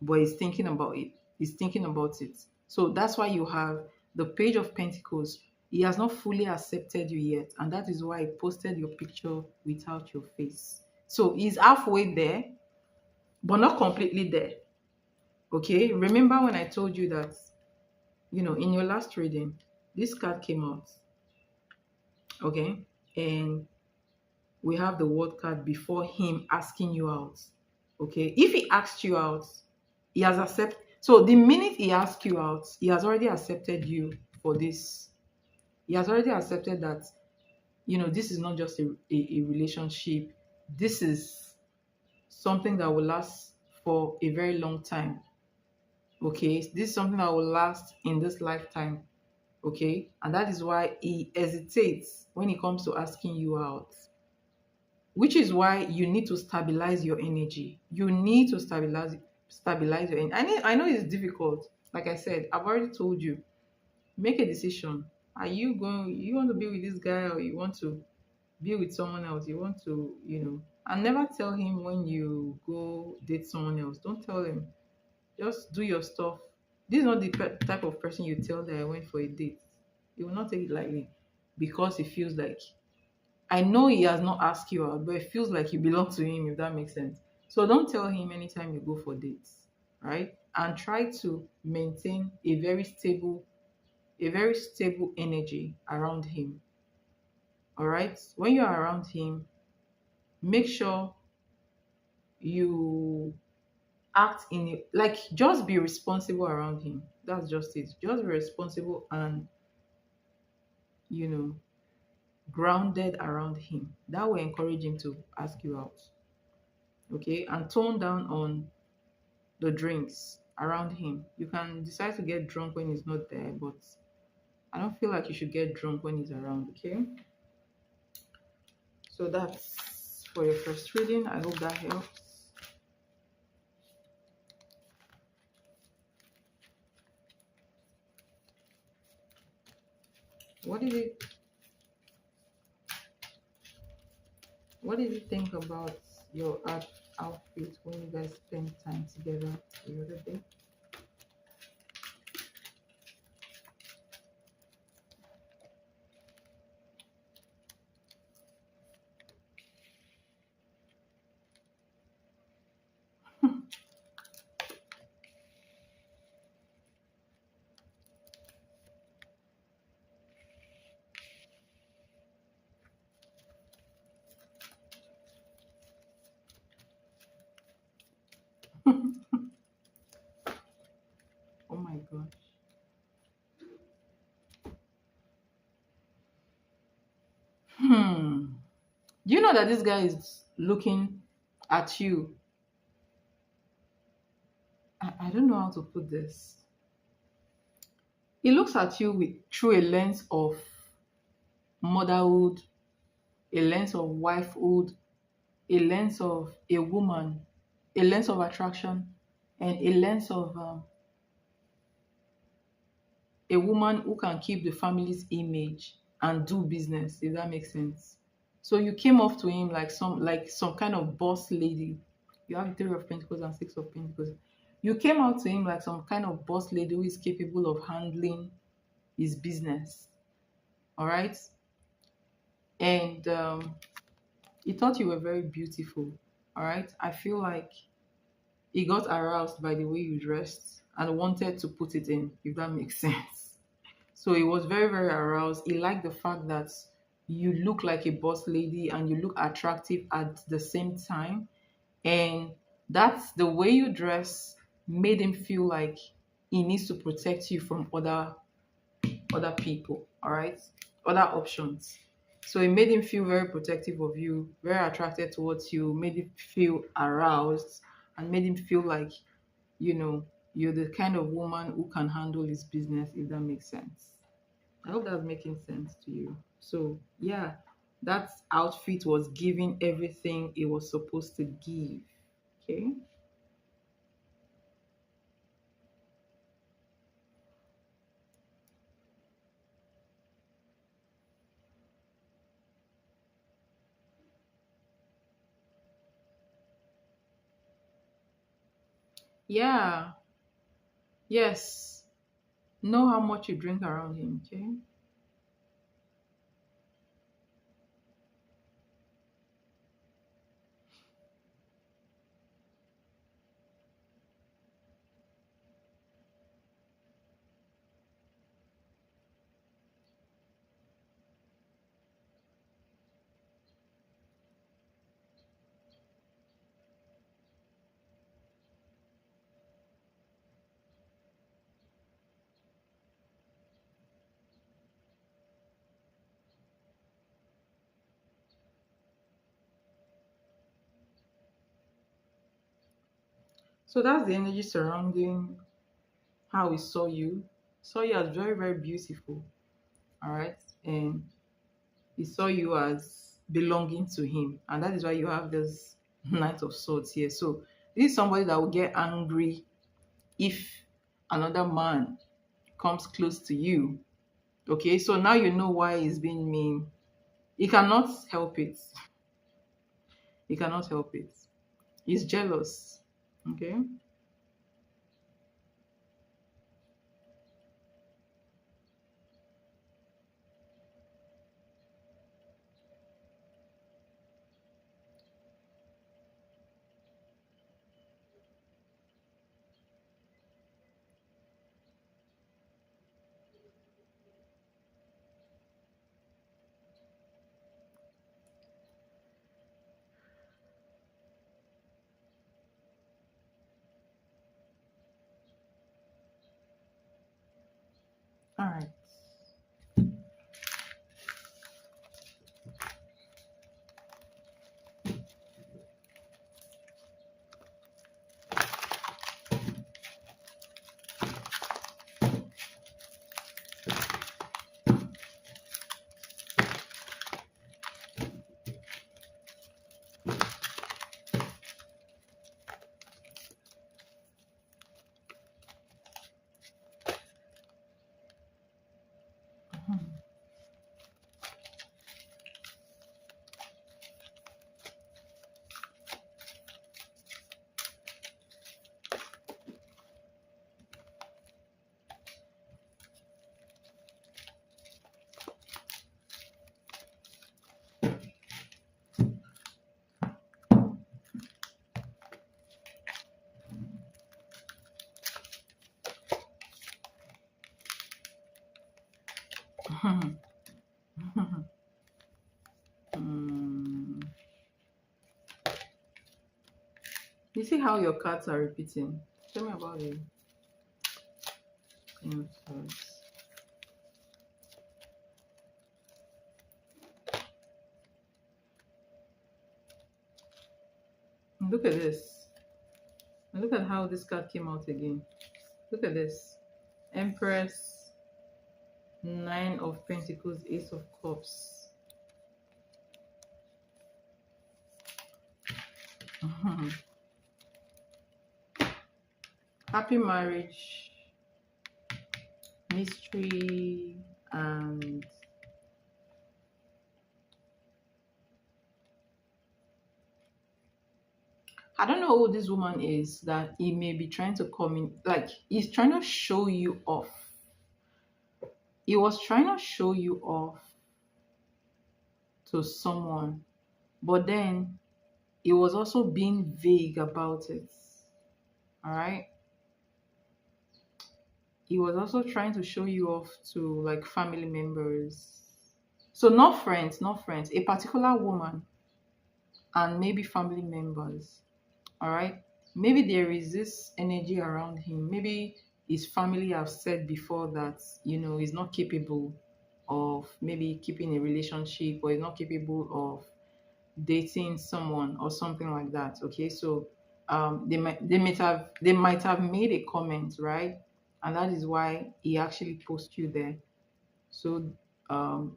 But he's thinking about it. He's thinking about it. So that's why you have the Page of Pentacles. He has not fully accepted you yet, and that is why he posted your picture without your face. So he's halfway there, but not completely there. Okay, remember when I told you that, in your last reading, this card came out, okay, and we have the word card before him asking you out. Okay, if he asked you out, he has accepted. So the minute he asks you out, he has already accepted you for this. He has already accepted that, this is not just a relationship. This is something that will last for a very long time. Okay, this is something that will last in this lifetime. Okay, and that is why he hesitates when it comes to asking you out, which is why you need to stabilize your energy. You need to stabilize your energy. I know it's difficult. Like I said, I've already told you, make a decision. You want to be with this guy, or you want to be with someone else? You want to, and never tell him when you go date someone else. Don't tell him. Just do your stuff. This is not the type of person you tell that I went for a date. He will not take it lightly, because he feels like, I know he has not asked you out, but it feels like you belong to him, if that makes sense. So don't tell him anytime you go for dates, right? And try to maintain a very stable energy around him. All right. When you're around him, make sure you act in it, like, just be responsible around him. That's just it. Just be responsible and, you know grounded around him. That will encourage him to ask you out. Okay, and tone down on the drinks around him. You can decide to get drunk when he's not there, but I don't feel like you should get drunk when he's around. Okay, so that's for your first reading. I hope that helps. What did it What did you think about your outfit when you guys spent time together the other day? Oh my gosh. Hmm. Do you know that this guy is looking at you? I don't know how to put this. He looks at you through a lens of motherhood, a lens of wifehood, a lens of a woman, a lens of attraction, and a lens of a woman who can keep the family's image and do business, if that makes sense. So you came off to him like some kind of boss lady. You have Three of Pentacles and Six of Pentacles. You came out to him like some kind of boss lady who is capable of handling his business. All right. And he thought you were very beautiful. All right. I feel like he got aroused by the way you dressed and wanted to put it in, if that makes sense. So he was very, very aroused. He liked the fact that you look like a boss lady and you look attractive at the same time. And that's the way you dress made him feel like he needs to protect you from other people, all right? Other options. So it made him feel very protective of you, very attracted towards you, made him feel aroused, and made him feel like, you know, you're the kind of woman who can handle his business, if that makes sense. I hope that's making sense to you. So, yeah, that outfit was giving everything it was supposed to give. Okay. Yeah. Yes. Know how much you drink around him, okay? So that's the energy surrounding how he saw you. Saw you as very, very beautiful. All right. And he saw you as belonging to him. And that is why you have this Knight of Swords here. So this is somebody that will get angry if another man comes close to you. Okay, so now you know why he's being mean. He cannot help it. He cannot help it. He's jealous. Okay. All right. Hmm. You see how your cards are repeating? Tell me about it. Yes. Look at this. Look at how this card came out again. Look at this. Empress, Nine of Pentacles, Ace of Cups. Happy marriage, mystery, and I don't know who this woman is that he may be trying to come in. Like, he's trying to show you off. He was trying to show you off to someone, but then he was also being vague about it. All right. He was also trying to show you off to like family members. So, not friends, not friends, a particular woman and maybe family members. All right. Maybe there is this energy around him. Maybe his family have said before that, he's not capable of maybe keeping a relationship, or he's not capable of dating someone or something like that. Okay. So they might have made a comment, right? And that is why he actually posts you there. So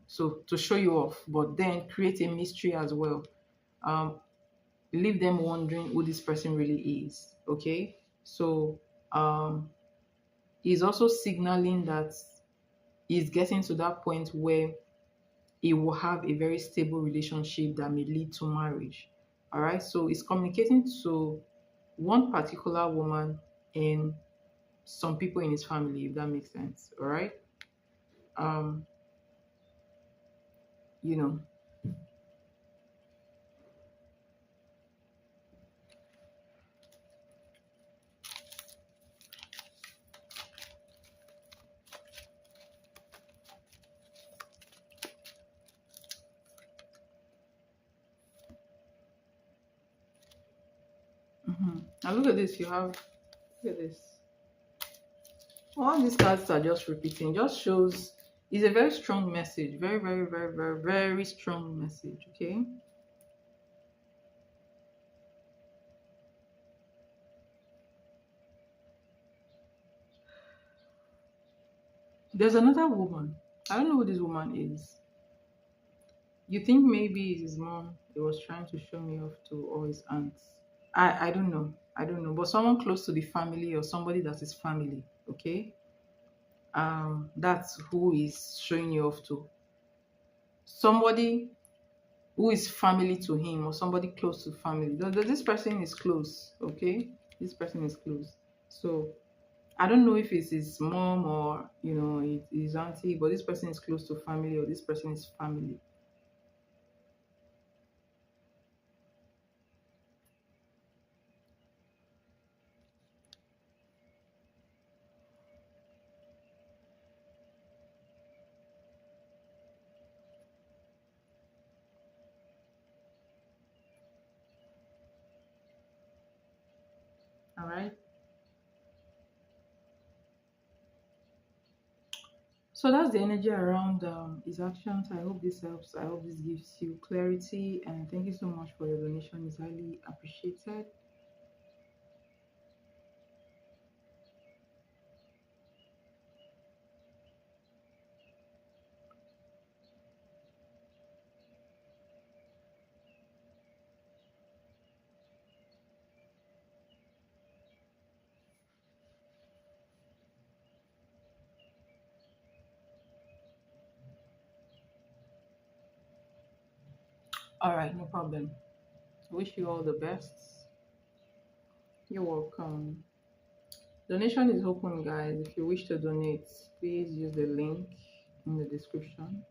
so to show you off, but then create a mystery as well. Um, Leave them wondering who this person really is. Okay. So um he's also signaling that he's getting to that point where he will have a very stable relationship that may lead to marriage. All right. So he's communicating to one particular woman in some people in his family, if that makes sense. All right. Um, you know. Now look at this. You have look at this. All these cards are just repeating. Just shows it's a very strong message. Very, very, very, very, very strong message. Okay. There's another woman. I don't know who this woman is. You think maybe it's his mom he was trying to show me off to, or his aunts. I don't know. I don't know. But someone close to the family or somebody that is family. Okay. That's who is showing you off to. Somebody who is family to him or somebody close to family. This person is close. Okay. This person is close. So I don't know if it's his mom or his auntie, but this person is close to family or this person is family. All right. So that's the energy around his actions. I hope this helps. I hope this gives you clarity. And thank you so much for your donation. It's highly appreciated. All right, no problem. Wish you all the best. You're welcome. Donation is open, guys. If you wish to donate, please use the link in the description.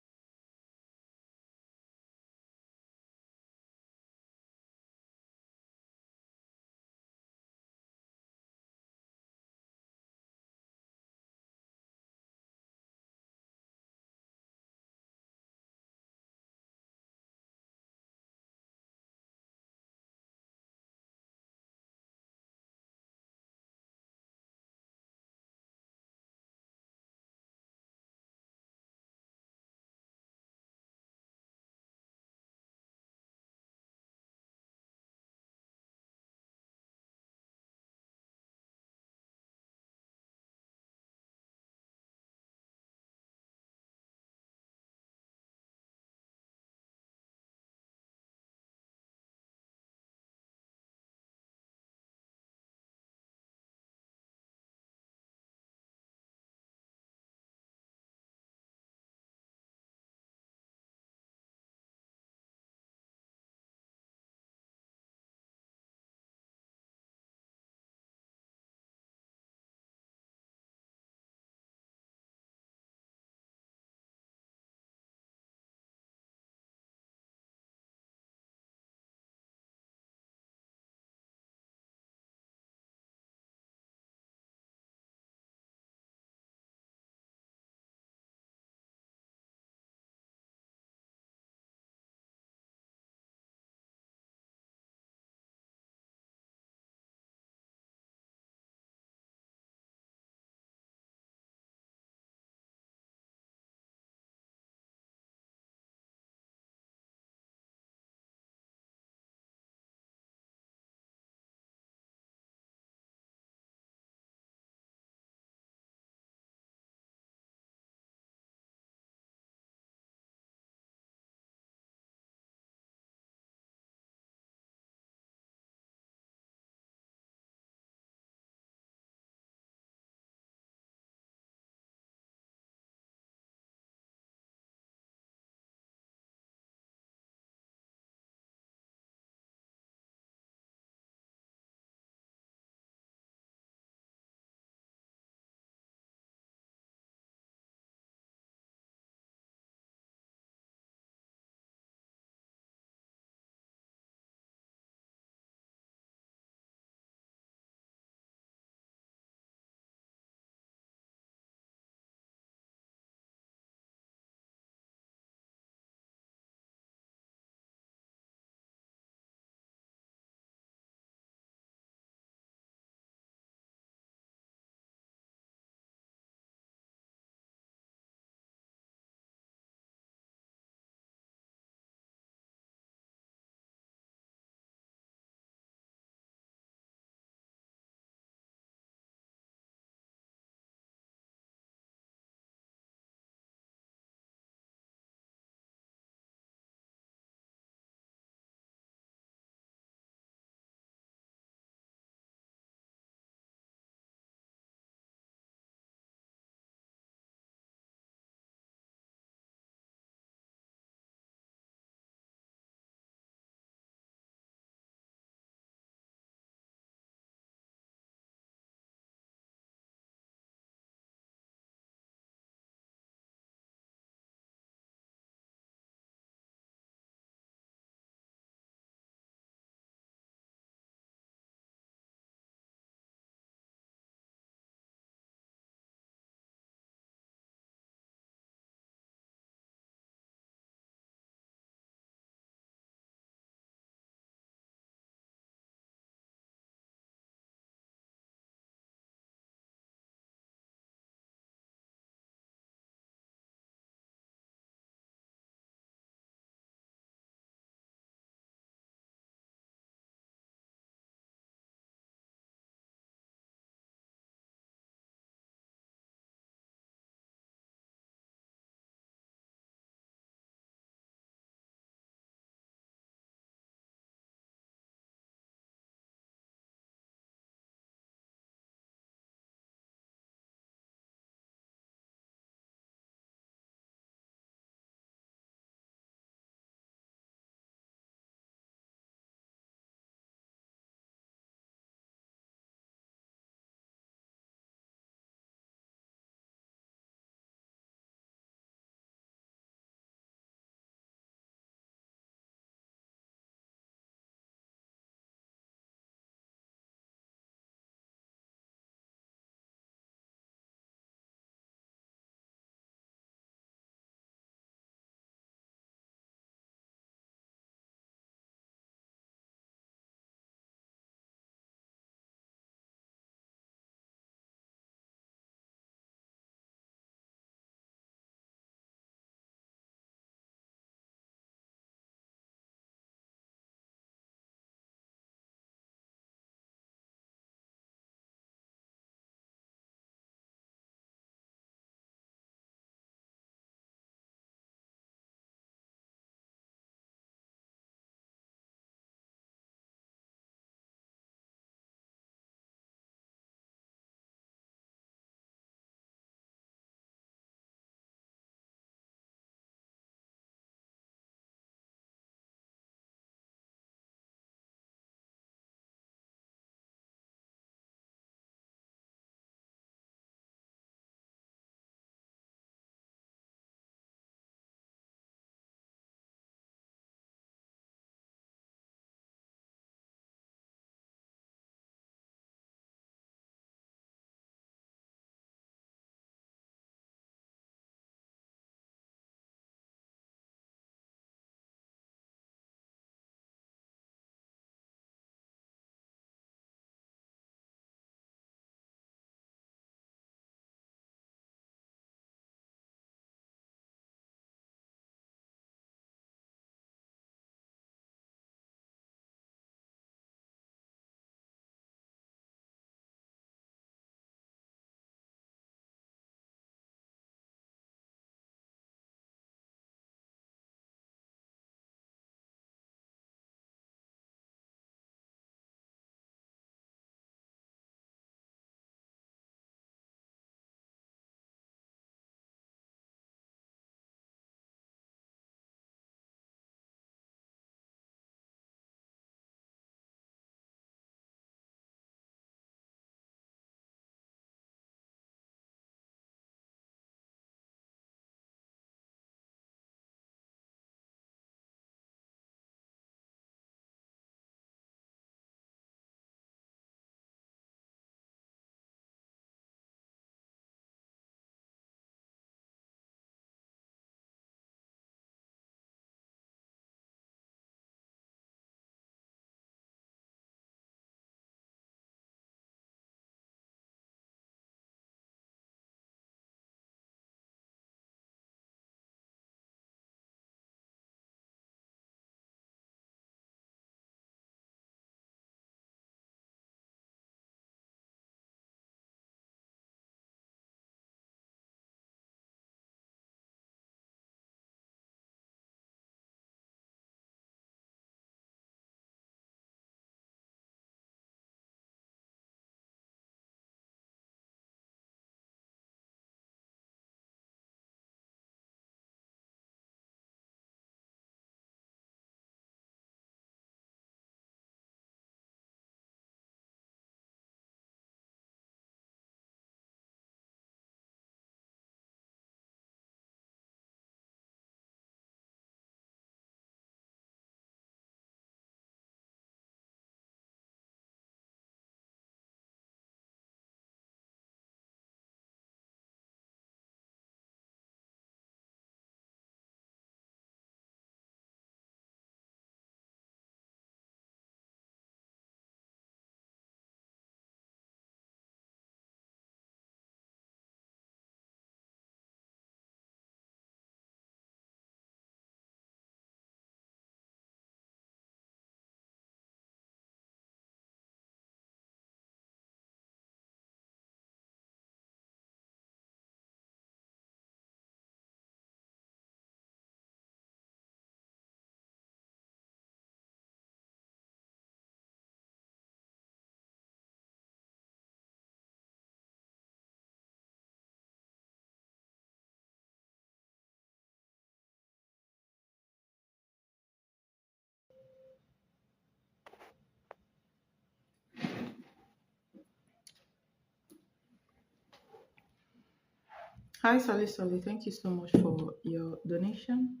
Hi, Sally Sally. Thank you so much for your donation.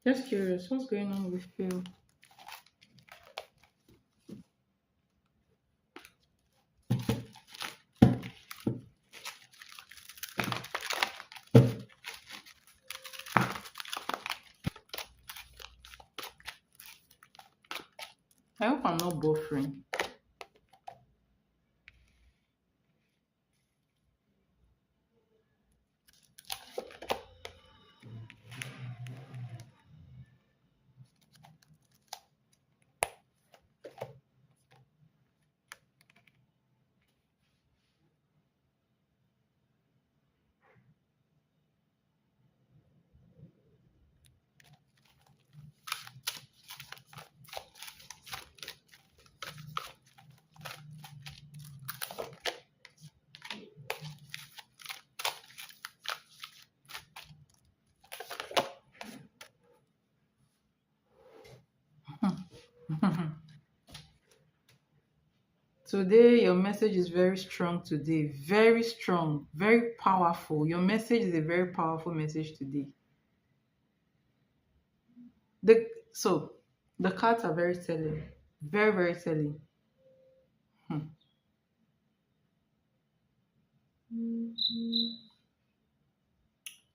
Just curious, what's going on with you? I hope I'm not buffering. Today, your message is very strong today. Very strong, very powerful. Your message is a very powerful message today. The so the cards are very telling. Very, very telling. Hmm.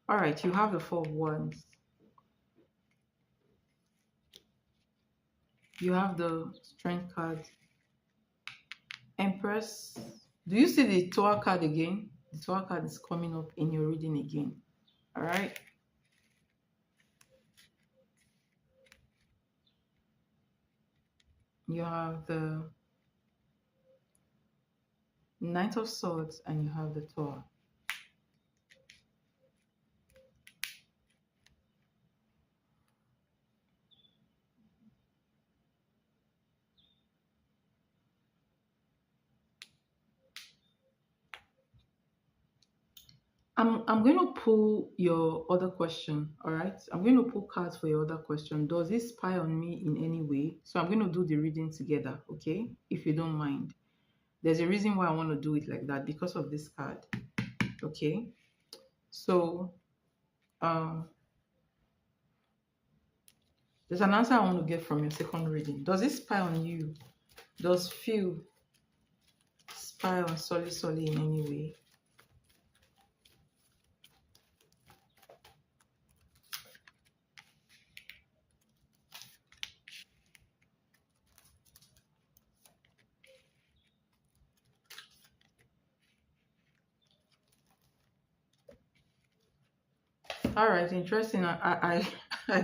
All right, you have the Four of Wands. You have the Strength card. Empress. Do you see the Tower card again? The Tower card is coming up in your reading again. All right. You have the Knight of Swords and you have the Tower. I'm going to pull your other question, all right? I'm going to pull cards for your other question. Does this spy on me in any way? So I'm going to do the reading together, okay? If you don't mind. There's a reason why I want to do it like that because of this card, okay? So um, there's an answer I want to get from your second reading. Does this spy on you? Does feel spy on Solly Solly in any way? All right, interesting. I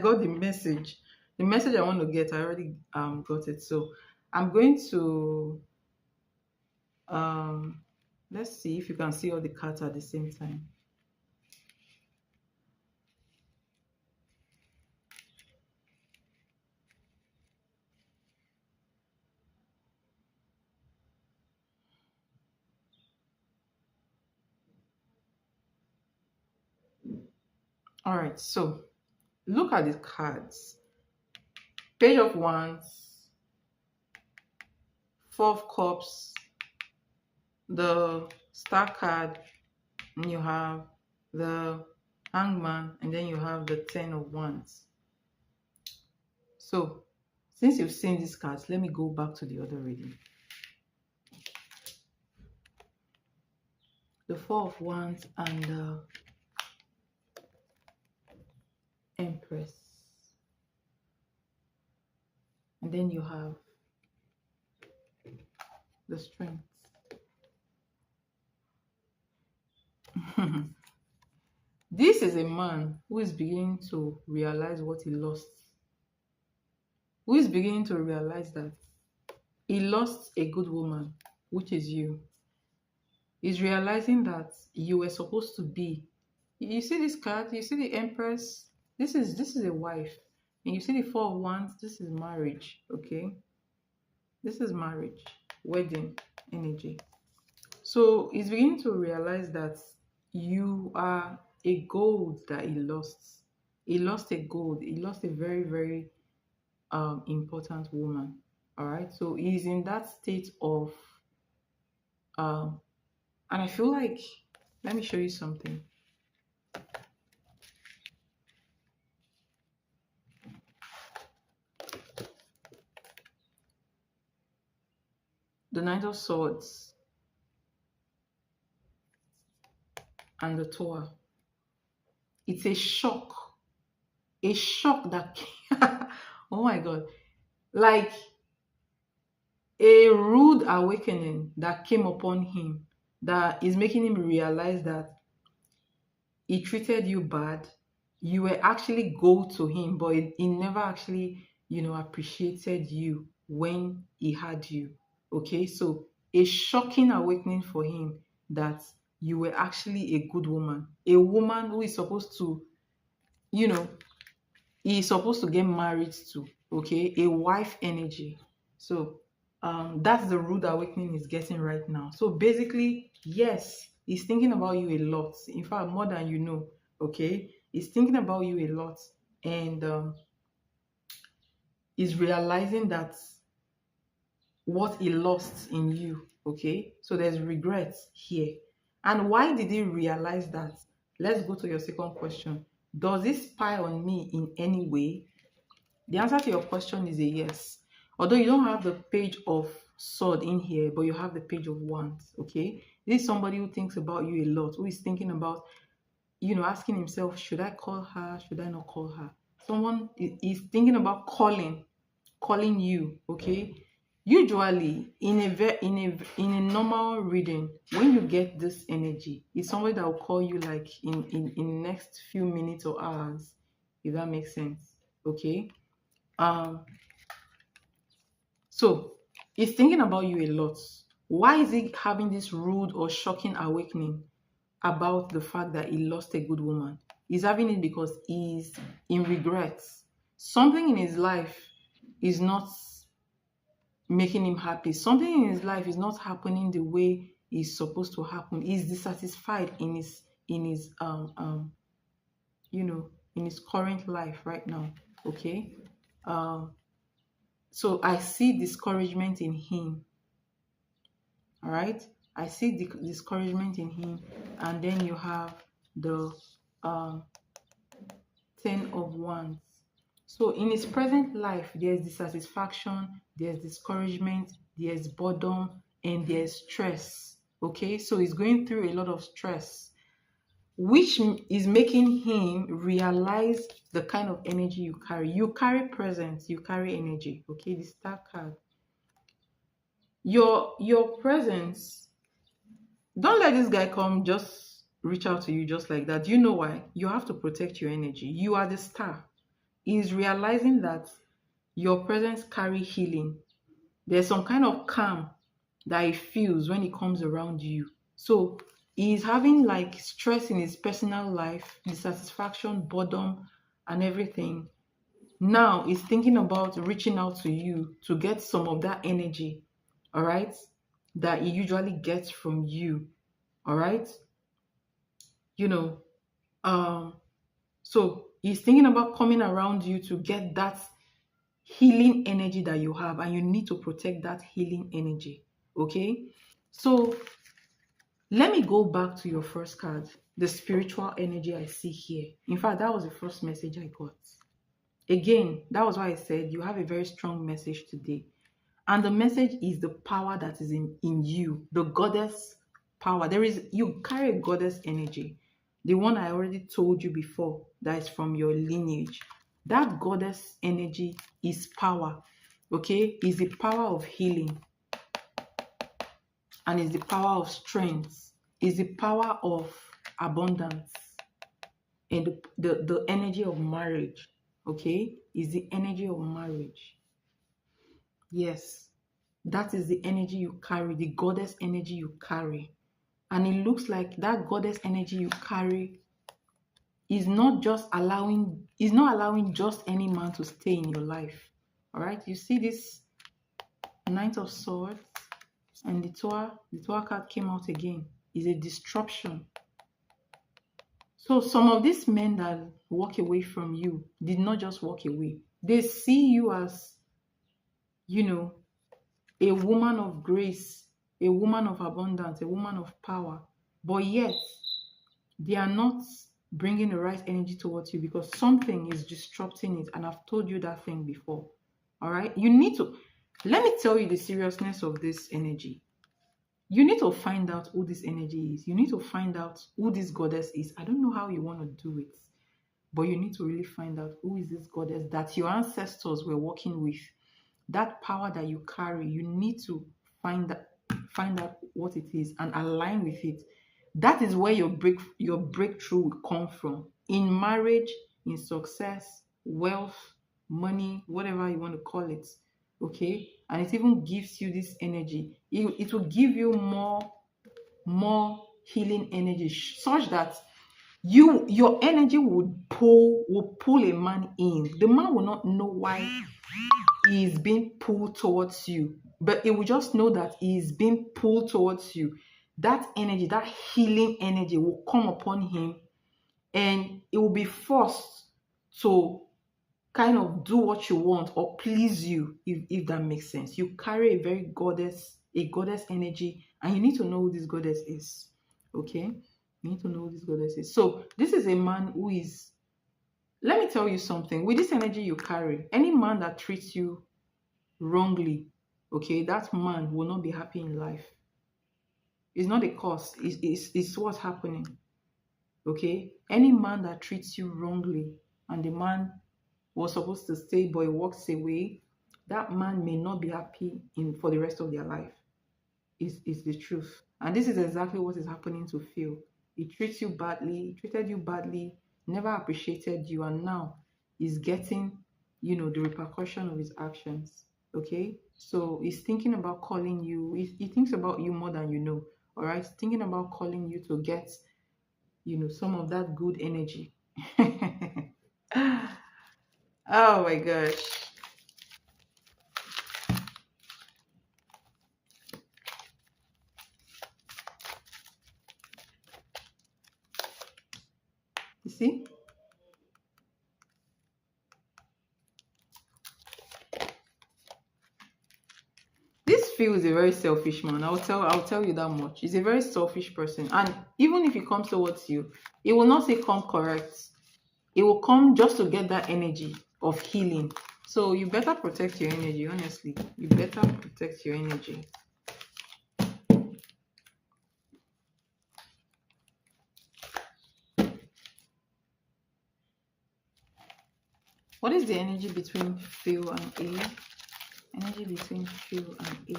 got the message. The message I want to get, I already got it. So I'm going to um let's see if you can see all the cards at the same time. All right, so look at the cards. Page of Wands, Four of Cups, the Star card, and you have the Hangman, and then you have the Ten of Wands. So since you've seen these cards, let me go back to the other reading. The Four of Wands and the Empress. And then you have the Strength. This is a man who is beginning to realize what he lost. Who is beginning to realize that he lost a good woman, which is you. He's realizing that you were supposed to be. You see this card, you see the Empress. This is a wife. And you see the Four of Wands, this is marriage, okay? This is marriage, wedding energy. So he's beginning to realize that you are a gold that he lost. He lost a gold. He lost a very, very important woman. All right. So he's in that state of, um, and I feel like, let me show you something. The Knight of Swords and the Tower. It's a shock that, oh my God, like a rude awakening that came upon him that is making him realize that he treated you bad. You were actually gold to him, but he never actually, appreciated you when he had you. Okay, so a shocking awakening for him that you were actually a good woman, a woman who is supposed to, you know, he's supposed to get married to, okay, a wife energy. So that's the rude awakening he's getting right now. So basically, yes, he's thinking about you a lot, in fact more than you know. Okay, he's thinking about you a lot, and he's realizing that what he lost in you. Okay, so there's regret here. And why did he realize that? Let's go to your second question. Does it spy on me in any way? The answer to your question is a yes. Although you don't have the page of sword in here, but you have the page of wands. Okay, this is somebody who thinks about you a lot, who is thinking about, asking himself, should I call her, should I not call her? Someone is thinking about calling you. Okay, usually in a normal reading, when you get this energy, it's somebody that will call you like in next few minutes or hours, if that makes sense. Okay. um So he's thinking about you a lot. Why is he having this rude or shocking awakening about the fact that he lost a good woman? He's having it because he's in regrets. Something in his life is not making him happy. Something in his life is not happening the way it's supposed to happen. He's dissatisfied you know in his current life right now. Okay. Um so I see discouragement in him. All right, I see the discouragement in him. And then you have the um 10 of Wands. So in his present life, there's dissatisfaction, there's discouragement, there's boredom, and there's stress. Okay, so he's going through a lot of stress, which is making him realize the kind of energy you carry. You carry presence, you carry energy. Okay, the Star card. Your presence. Don't let this guy come just reach out to you just like that. Do you know why? You have to protect your energy. You are the star. He's realizing that your presence carry healing. There's some kind of calm that he feels when he comes around you. So he's having like stress in his personal life, dissatisfaction, boredom, and everything. Now he's thinking about reaching out to you to get some of that energy, all right, that he usually gets from you. All right. You know, um, so he's thinking about coming around you to get that healing energy that you have, and you need to protect that healing energy. Okay. So let me go back to your first card, the spiritual energy I see here. In fact, that was the first message I got. Again, that was why I said you have a very strong message today. And the message is the power that is in you, the goddess power. You carry a goddess energy. The one I already told you before, that is from your lineage. That goddess energy is power. Okay? Is the power of healing. And is the power of strength. Is the power of abundance. And the energy of marriage. Okay? Is the energy of marriage. Yes. That is the energy you carry, the goddess energy you carry. And it looks like that goddess energy you carry is not just allowing, is not allowing just any man to stay in your life. All right, you see this Knight of Swords and the Tower card came out again. Is a disruption. So some of these men that walk away from you did not just walk away. They see you as, you know, a woman of grace, a woman of abundance, a woman of power. But yet, they are not bringing the right energy towards you because something is disrupting it. And I've told you that thing before. All right? You need to, let me tell you the seriousness of this energy. You need to find out who this energy is. You need to find out who this goddess is. I don't know how you want to do it, but you need to really find out who is this goddess that your ancestors were working with. That power that you carry, you need to find out what it is and align with it. That is where your breakthrough will come from. In marriage, in success, wealth, money, whatever you want to call it. Okay? And it even gives you this energy. It will give you more healing energy, such that your energy would pull a man in. The man will not know why he is being pulled towards you, but it will just know that he is being pulled towards you. That energy, that healing energy will come upon him, and it will be forced to kind of do what you want or please you, if that makes sense. You carry a very goddess energy, and you need to know who this goddess is. Okay? You need to know who this goddess is. So this is a man who is, let me tell you something. With this energy you carry, any man that treats you wrongly, okay, that man will not be happy in life. It's not a cause. It's what's happening. Okay? Any man that treats you wrongly and the man was supposed to stay but he walks away, that man may not be happy for the rest of their life. It's the truth. And this is exactly what is happening to Phil. He treats you badly, treated you badly, never appreciated you, and now he's getting, the repercussion of his actions. Okay? So he's thinking about calling you. He thinks about you more than you know. All right? Thinking about calling you to get, some of that good energy. Oh my gosh. You see? This Phil is a very selfish man. I'll tell you that much. He's a very selfish person. And even if he comes towards you, it will not say come correct. It will come just to get that energy of healing. So you better protect your energy, honestly. You better protect your energy. What is the energy between Phil and A? Energy between Phil and A.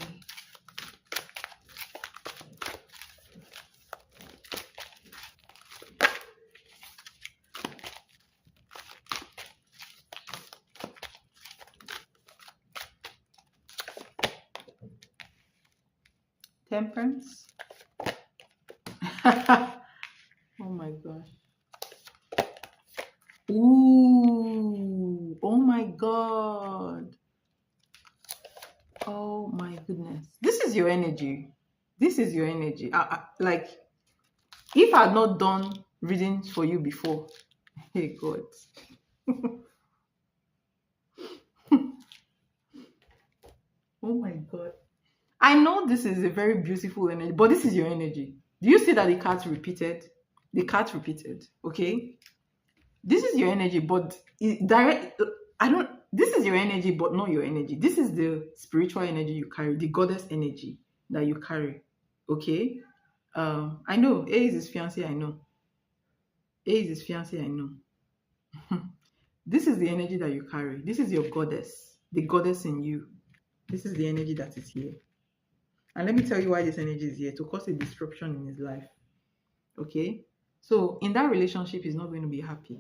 Temperance. Oh my gosh. Ooh, oh my god. Oh my goodness. This is your energy. This is your energy. Like, if I had not done readings for you before, hey God. Oh my god. I know this is a very beautiful energy, but this is your energy. Do you see that the cards repeated? The cards repeated, okay? This is your energy, but this is your energy, but not your energy. This is the spiritual energy you carry, the goddess energy that you carry, okay? I know, A is his fiancé, I know. A is his fiancé, I know. This is the energy that you carry. This is your goddess, the goddess in you. This is the energy that is here. And let me tell you why this energy is here, to cause a disruption in his life. Okay? So in that relationship, he's not going to be happy.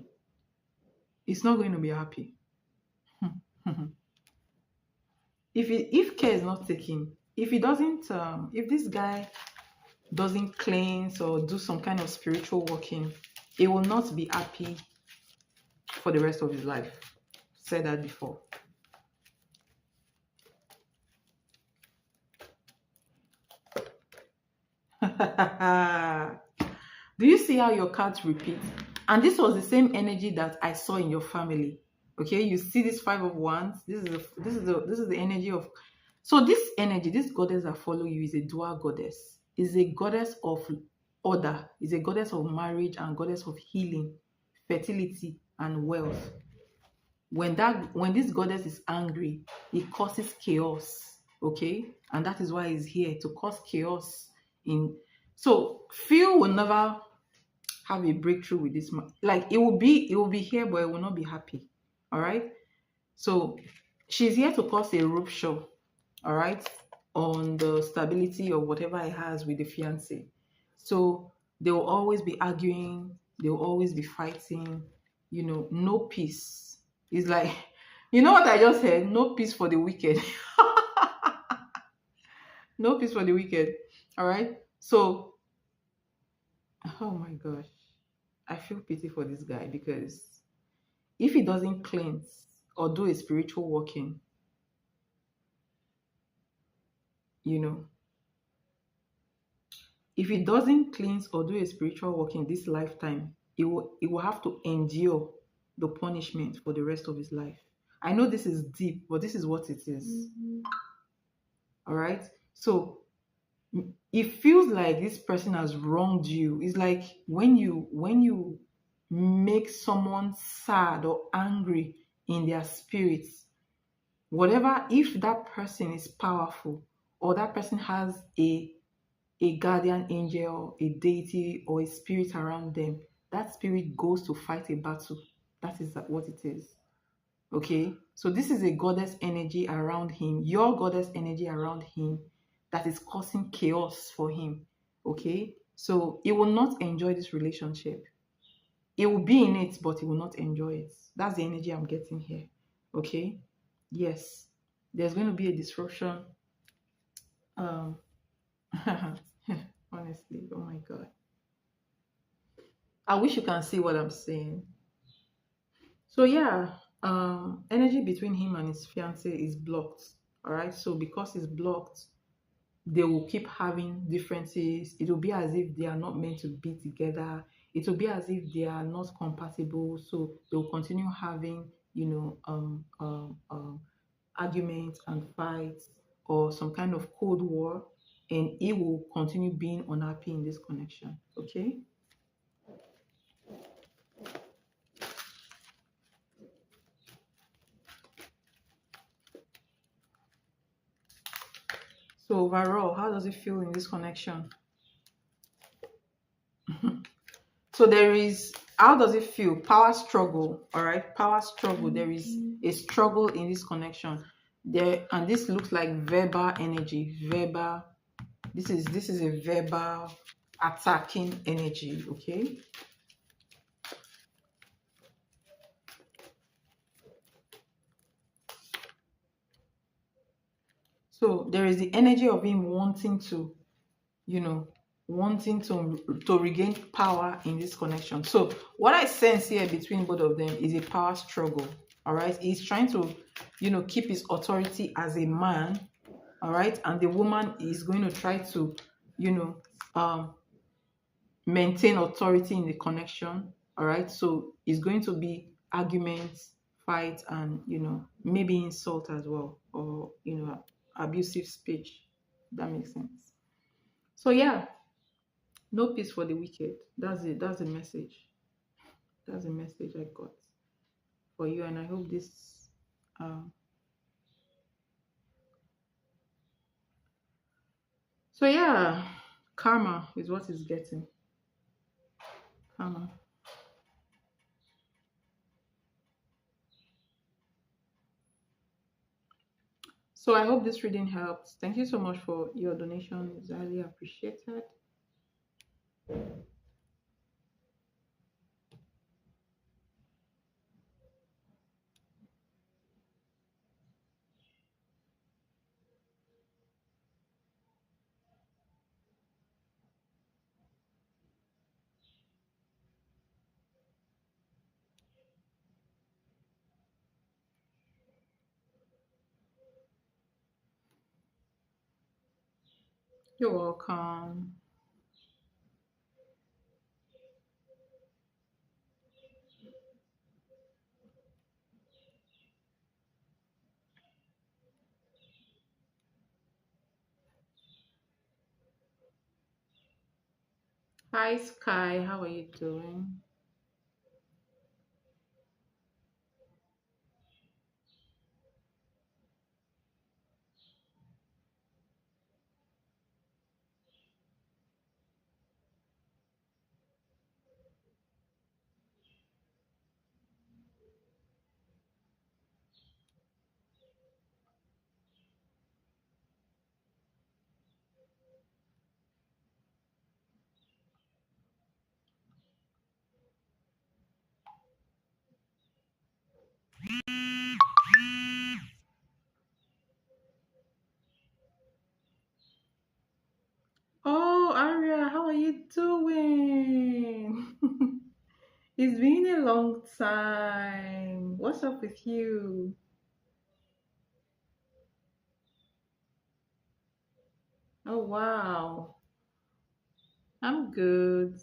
It's not going to be happy. If care is not taken, if he doesn't, if this guy doesn't cleanse or do some kind of spiritual working, He will not be happy for the rest of his life. Said that before. Do you see how your cards repeat? And this was the same energy that I saw in your family. Okay, you see this five of wands. This is the energy of. So this energy, this goddess that follow you is a dual goddess. Is a goddess of order. Is a goddess of marriage and goddess of healing, fertility, and wealth. When this goddess is angry, it causes chaos. Okay, and that is why it's here to cause chaos in. So Phil will never have a breakthrough with this man. Like it will be here, but it will not be happy. All right. So she's here to cause a rupture. All right, on the stability of whatever he has with the fiance. So they will always be arguing. They will always be fighting. No peace. It's like, you know what I just said? No peace for the wicked. No peace for the wicked. All right. So, oh my gosh, I feel pity for this guy because if he doesn't cleanse or do a spiritual working, you know, if he doesn't cleanse or do a spiritual work in this lifetime, he will have to endure the punishment for the rest of his life. I know this is deep, but this is what it is. All right. So it feels like this person has wronged you. It's like when you make someone sad or angry in their spirits, whatever, if that person is powerful or that person has a guardian angel, a deity, or a spirit around them, that spirit goes to fight a battle. That is what it is. Okay? So this is a goddess energy around him, your goddess energy around him that is causing chaos for him. Okay? So he will not enjoy this relationship. He will be in it, but he will not enjoy it. That's the energy I'm getting here. Okay? Yes. There's going to be a disruption. Um Honestly, oh my god. I wish you can see what I'm saying. So yeah, energy between him and his fiance is blocked. All right. So because it's blocked, they will keep having differences. It will be as if they are not meant to be together. It will be as if they are not compatible. So they will continue having, arguments and fights or some kind of cold war, and he will continue being unhappy in this connection. Okay. So overall, how does it feel in this connection? So there is, how does it feel? Power struggle, all right? Power struggle. There is a struggle in this connection. There, and this looks like verbal energy. Verbal. This is a verbal attacking energy, okay? So there is the energy of him wanting to, you know, wanting to regain power in this connection. So what I sense here between both of them is a power struggle. All right, he's trying to, keep his authority as a man. All right, and the woman is going to try to, you know, um, maintain authority in the connection. All right, so it's going to be arguments, fight, and maybe insult as well, or abusive speech. That makes sense. So yeah, no peace for the wicked. That's it. That's the message. That's the message I got for you, and I hope this. Um, so yeah, karma is what it's getting. Karma. So I hope this reading helps. Thank you so much for your donation. It's highly appreciated. You're welcome. Hi, Sky. How are you doing? Oh, Aria, how are you doing? It's been a long time. What's up with you? Oh, wow. I'm good.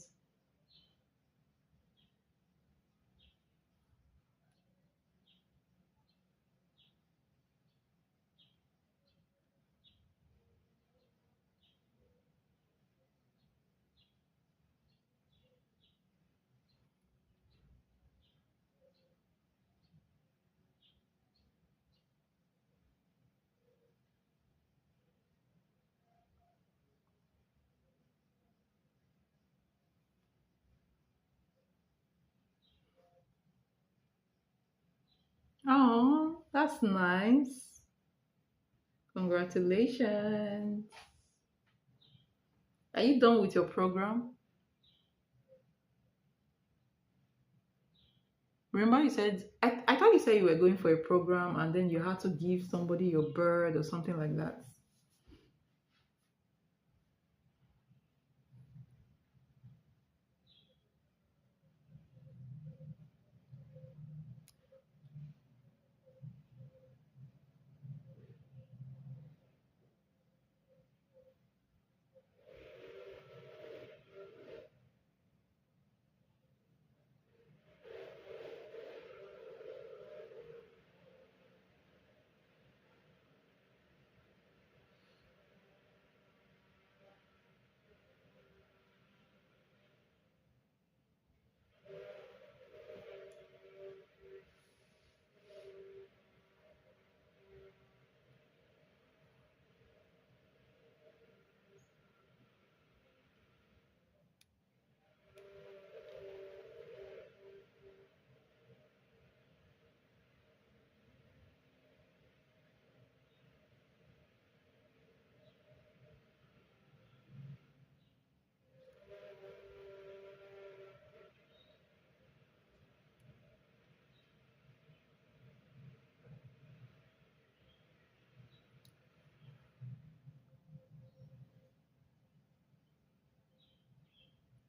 Oh, that's nice. Congratulations. Are you done with your program? Remember, you said, I thought you said you were going for a program and then you had to give somebody your bird or something like that.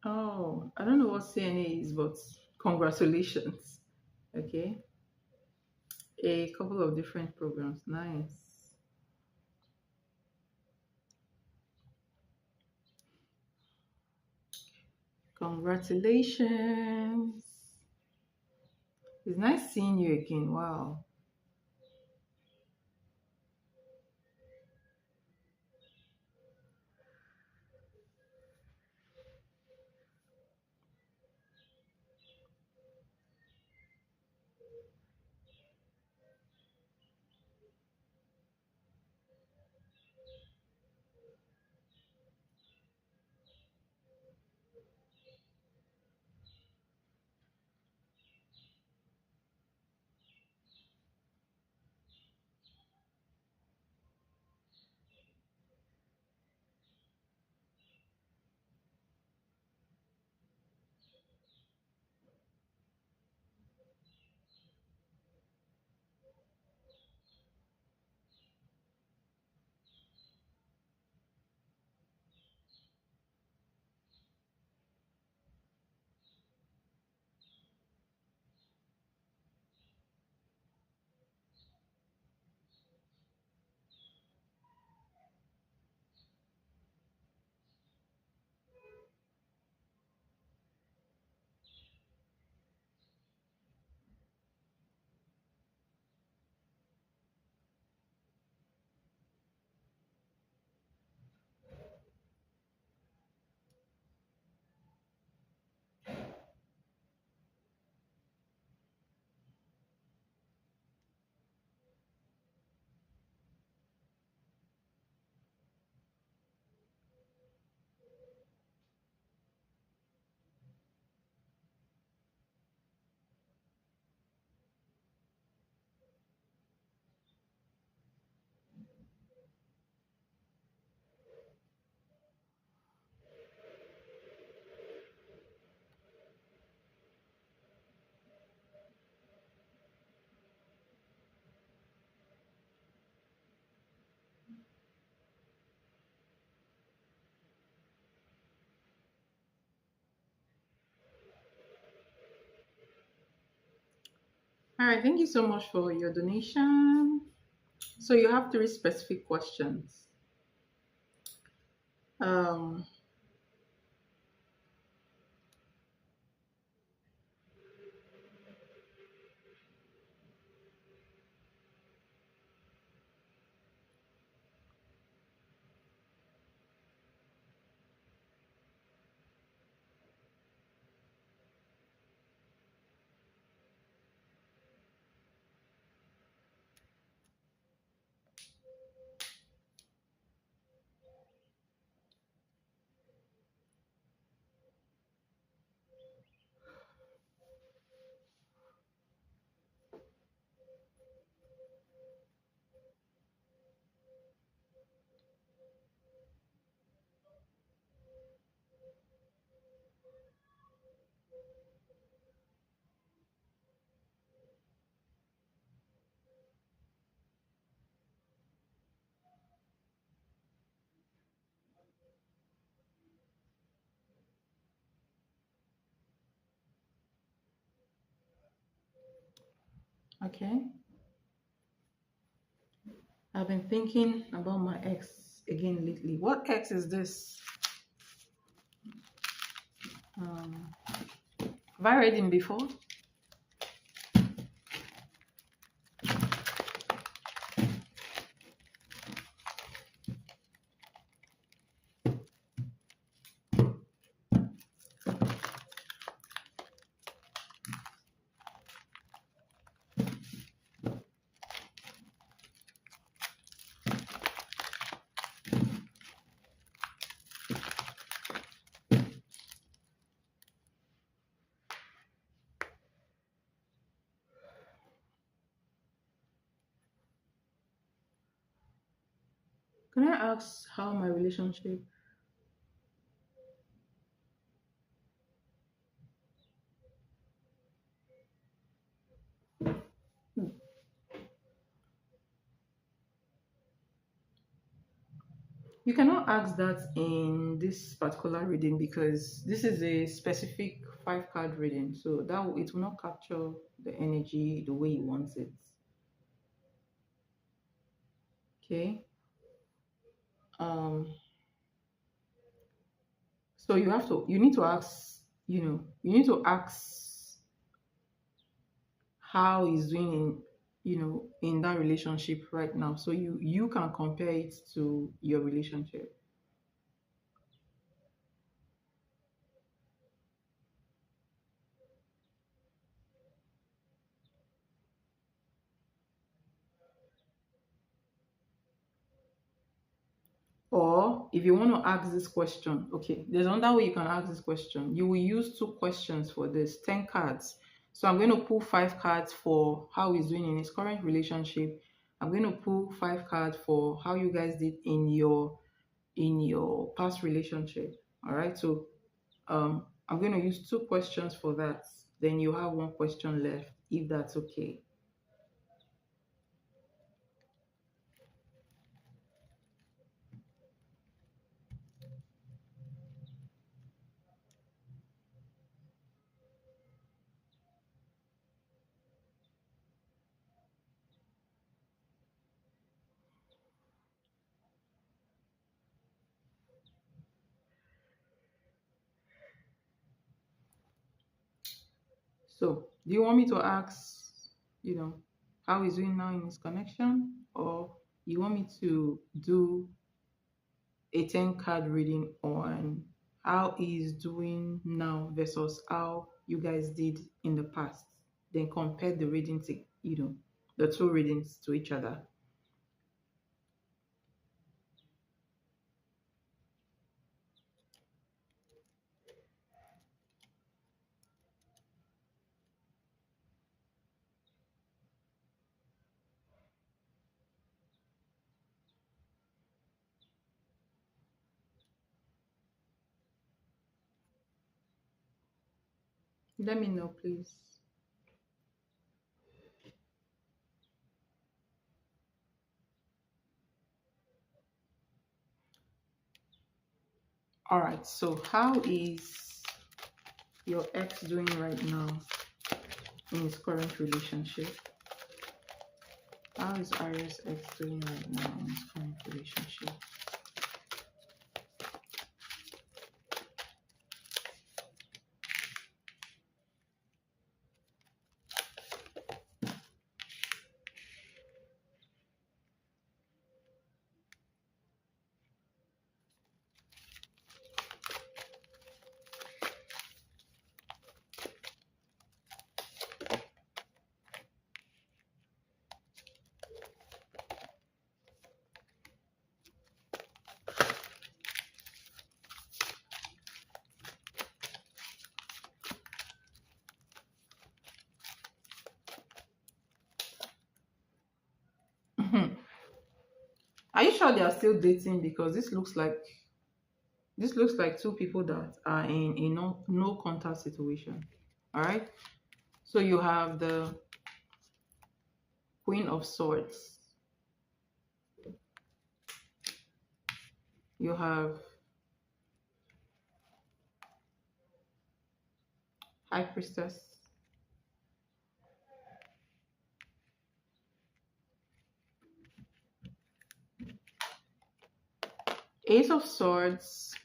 Oh, I don't know what CNA is, but congratulations. Okay. A couple of different programs. Nice. Congratulations. It's nice seeing you again. Wow. All right, thank you so much for your donation. So you have three specific questions. Um, okay. I've been thinking about my ex again lately. What ex is this? Um, have I read him before? Can I ask how my relationship? You cannot ask that in this particular reading because this is a specific five card reading, so it will not capture the energy the way you want it. Okay. Um. So you need to ask. You need to ask how he's doing in that relationship right now, so you can compare it to your relationship. Or if you want to ask this question, okay, there's another way you can ask this question. You will use two questions for this 10 cards. So I'm going to pull five cards for how he's doing in his current relationship. I'm going to pull five cards for how you guys did in your past relationship. All right. So I'm going to use two questions for that. Then you have one question left, if that's okay. So, do you want me to ask, you know, how he's doing now in his connection, or you want me to do a 10 card reading on how he's doing now versus how you guys did in the past? Then compare the readings, the two readings to each other. Let me know, please. All right, so how is your ex doing right now? in his current relationship. How is Aries X doing right now in his current relationship? Are you sure they are still dating? Because this looks like two people that are in a no contact situation. All right. So you have the Queen of Swords. You have High Priestess. Ace of Swords.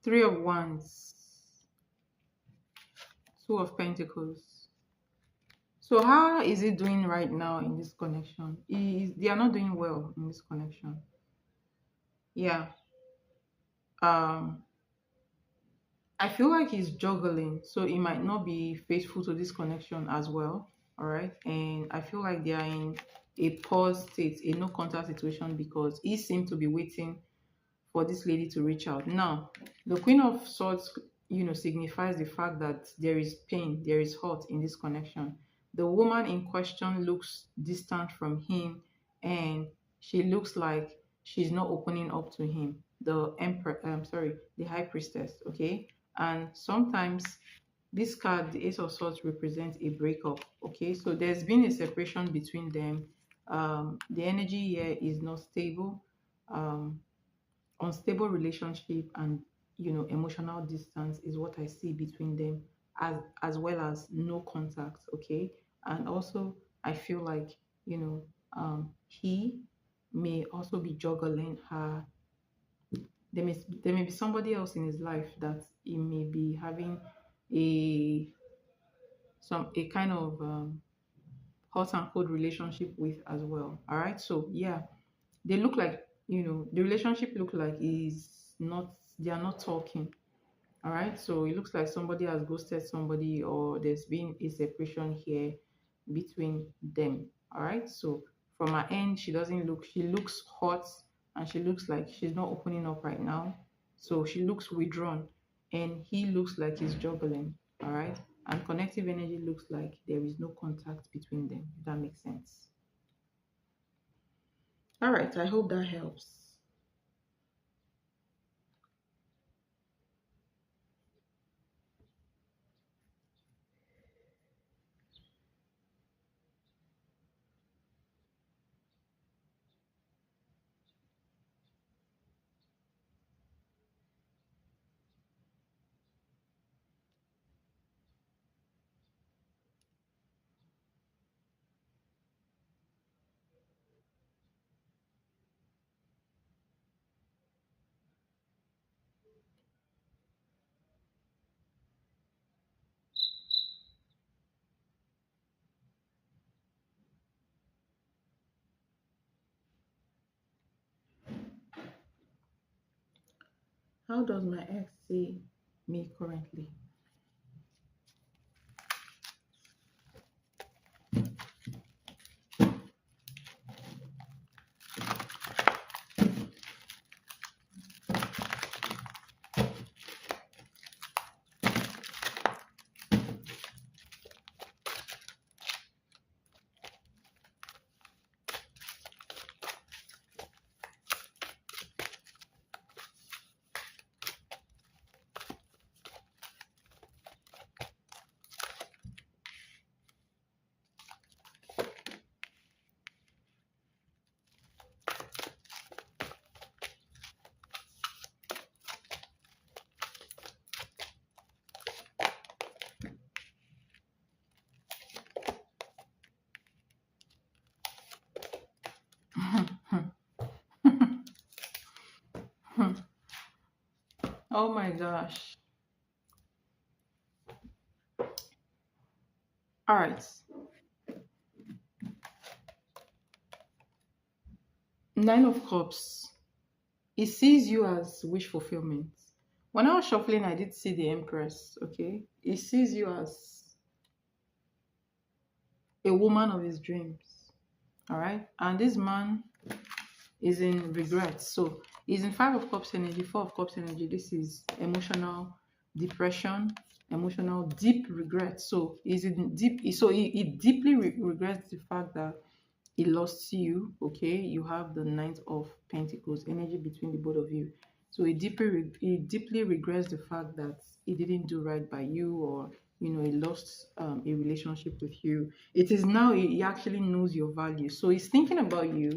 Three of Wands. Two of Pentacles. So how is it doing right now in this connection? They are not doing well in this connection. Yeah. Um, I feel like he's juggling, so he might not be faithful to this connection as well. All right. And I feel like they are in a pause state, a no contact situation, because he seemed to be waiting for this lady to reach out. Now, the Queen of Swords, signifies the fact that there is pain, there is hurt in this connection. The woman in question looks distant from him, and she looks like she's not opening up to him. The Emperor, sorry, the High Priestess, okay? And sometimes this card, the Ace of Swords, represents a breakup, okay? So there's been a separation between them. The energy here is not stable. Um, Unstable relationship and emotional distance is what I see between them, as well as no contact. Okay. And also I feel like he may also be juggling her. There may be somebody else in his life that he may be having a a kind of hot and cold relationship with as well. All right. So yeah, they look like the relationship look like is not they are not talking. All right. So it looks like somebody has ghosted somebody, or there's been a separation here between them. All right. So from her end, she looks hot, and she looks like she's not opening up right now. So she looks withdrawn, and he looks like he's juggling. All right. And connective energy looks like there is no contact between them, if that makes sense. All right. I hope that helps. How does my ex see me currently? Oh my gosh. All right. Nine of Cups. It sees you as wish fulfillment. When I was shuffling, I did see the Empress. Okay. It sees you as a woman of his dreams. All right. And this man is in regret. So he's in Five of Cups energy, Four of Cups energy. This is emotional depression, emotional deep regret. So he's in deep. So he deeply regrets the fact that he lost you. Okay, you have the Knight of Pentacles energy between the both of you. So he deeply regrets the fact that he didn't do right by you, or he lost a relationship with you. It is now he actually knows your value. So he's thinking about you.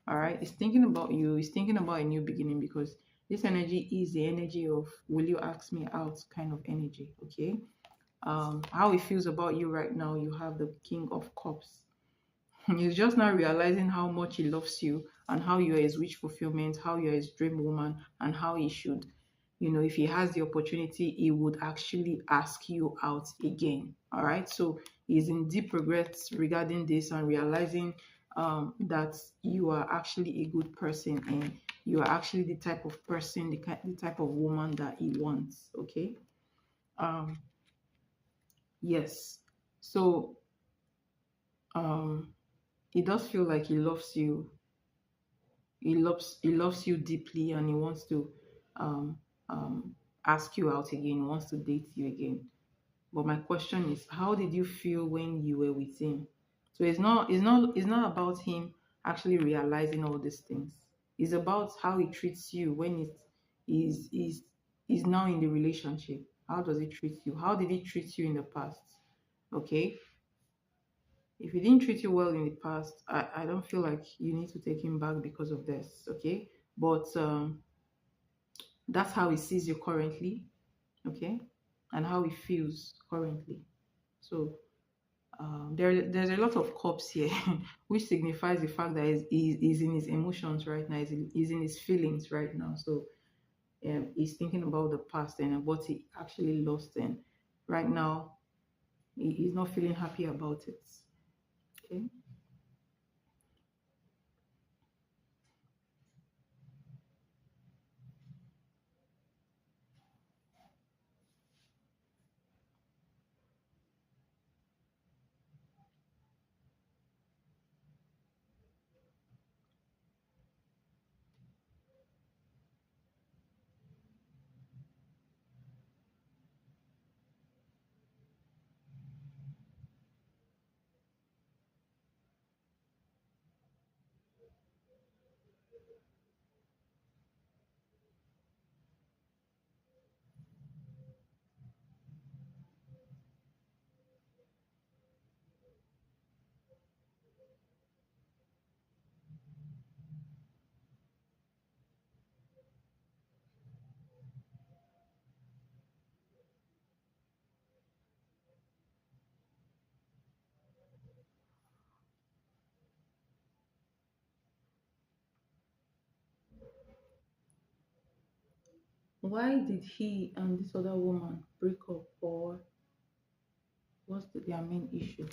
All right, he's thinking about you. He's thinking about a new beginning, because this energy is the energy of will you ask me out kind of energy. Okay, how he feels about you right now, you have the King of Cups. He's just now realizing how much he loves you, and how you are his wish fulfillment, how you are his dream woman, and how he should, if he has the opportunity, he would actually ask you out again. All right. So he's in deep regrets regarding this, and realizing that you are actually a good person, and you are actually the type of person, the type of woman that he wants. Okay. Um, yes. So um, he does feel like he loves you. He loves you deeply, and he wants to um, ask you out again. He wants to date you again. But my question is, how did you feel when you were with him? So it's not about him actually realizing all these things. It's about how he treats you when it is now in the relationship. How does he treat you? How did he treat you in the past? Okay. If he didn't treat you well in the past, I don't feel like you need to take him back because of this. Okay. But that's how he sees you currently. Okay. And how he feels currently. So there's a lot of cups here, which signifies the fact that he's in his emotions right now. He's in his feelings right now. So he's thinking about the past and what he actually lost, and right now he's not feeling happy about it. Okay. Why did he and this other woman break up, or what's their main issue?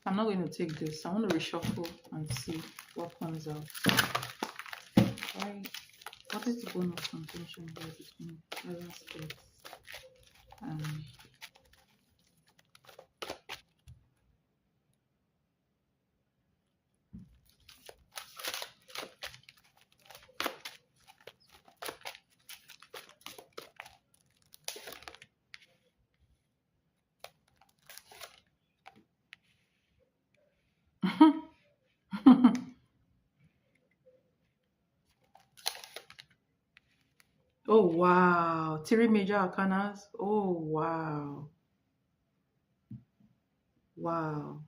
I'm not going to take this. I want to reshuffle and see what comes out. Why? What is the bone of contention here between other states and oh wow, three major arcanas. Oh wow, wow.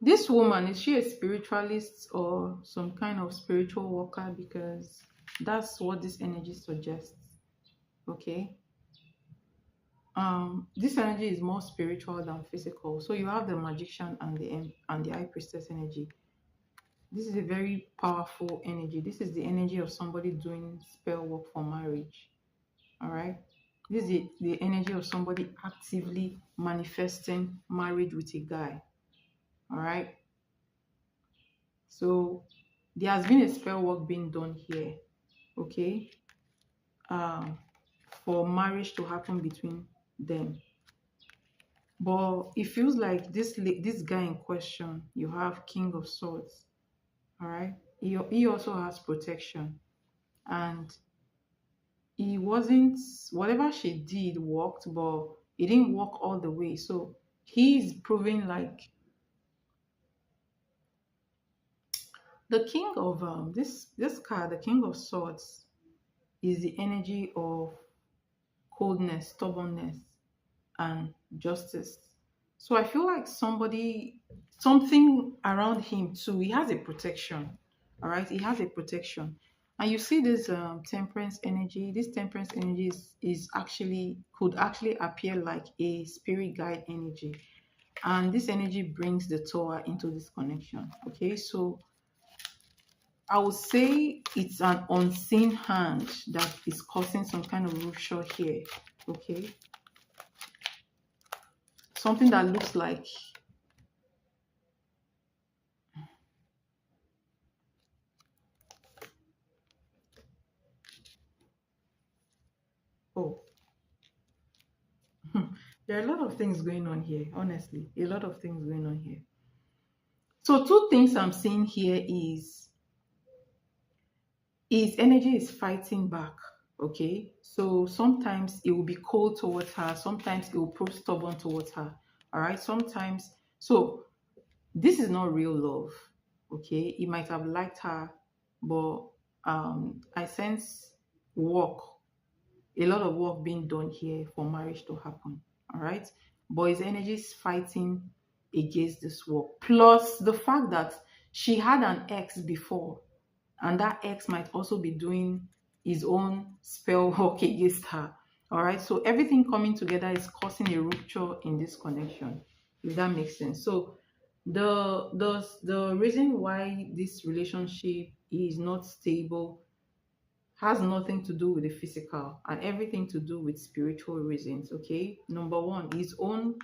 This woman, is she a spiritualist or some kind of spiritual worker? Because that's what this energy suggests. Okay. This energy is more spiritual than physical. So you have the magician and the high priestess energy. This is a very powerful energy. This is the energy of somebody doing spell work for marriage. All right. This is the energy of somebody actively manifesting marriage with a guy. All right. So there has been a spell work being done here. Okay. Um, for marriage to happen between them. But it feels like this guy in question, you have King of Swords. All right. He also has protection. And he wasn't, whatever she did worked, but it didn't work all the way. So he's proving like the king of this card, the King of Swords, is the energy of coldness, stubbornness, and justice. So I feel like something around him too. He has a protection. All right, he has a protection. And you see this temperance energy. This temperance energy is actually could actually appear like a spirit guide energy. And this energy brings the Tower into this connection. Okay, so I would say it's an unseen hand that is causing some kind of rupture here. Okay, something that looks like, oh, there are a lot of things going on here, honestly. A lot of things going on here. So two things I'm seeing here is his energy is fighting back. Okay. So sometimes it will be cold towards her, sometimes it will prove stubborn towards her. All right. Sometimes, so this is not real love. Okay. He might have liked her, but I sense work, a lot of work being done here for marriage to happen. All right. But his energy is fighting against this work. Plus the fact that she had an ex before, and that ex might also be doing his own spell work against her. All right. So everything coming together is causing a rupture in this connection, if that makes sense. So the reason why this relationship is not stable has nothing to do with the physical and everything to do with spiritual reasons. Okay, number one, his own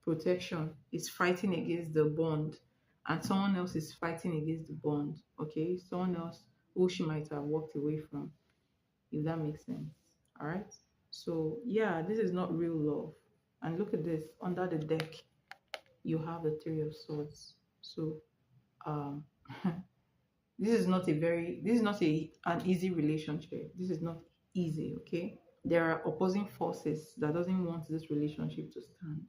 protection is fighting against the bond, and someone else is fighting against the bond. Okay, someone else who she might have walked away from, if that makes sense. All right, so yeah, this is not real love. And look at this, under the deck you have the Three of Swords. So um this is not an easy relationship. This is not easy. Okay, there are opposing forces that doesn't want this relationship to stand,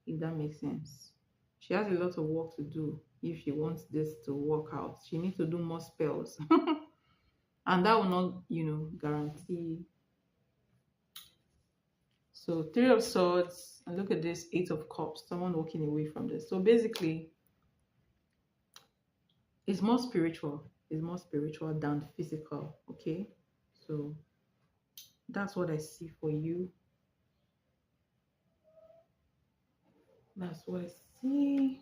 if that makes sense. She has a lot of work to do if she wants this to work out. She needs to do more spells and that will not, guarantee. So Three of Swords, and look at this, Eight of Cups, someone walking away from this. So basically it's more spiritual. It's more spiritual than physical. Okay, so that's what I see for you. That's what I see.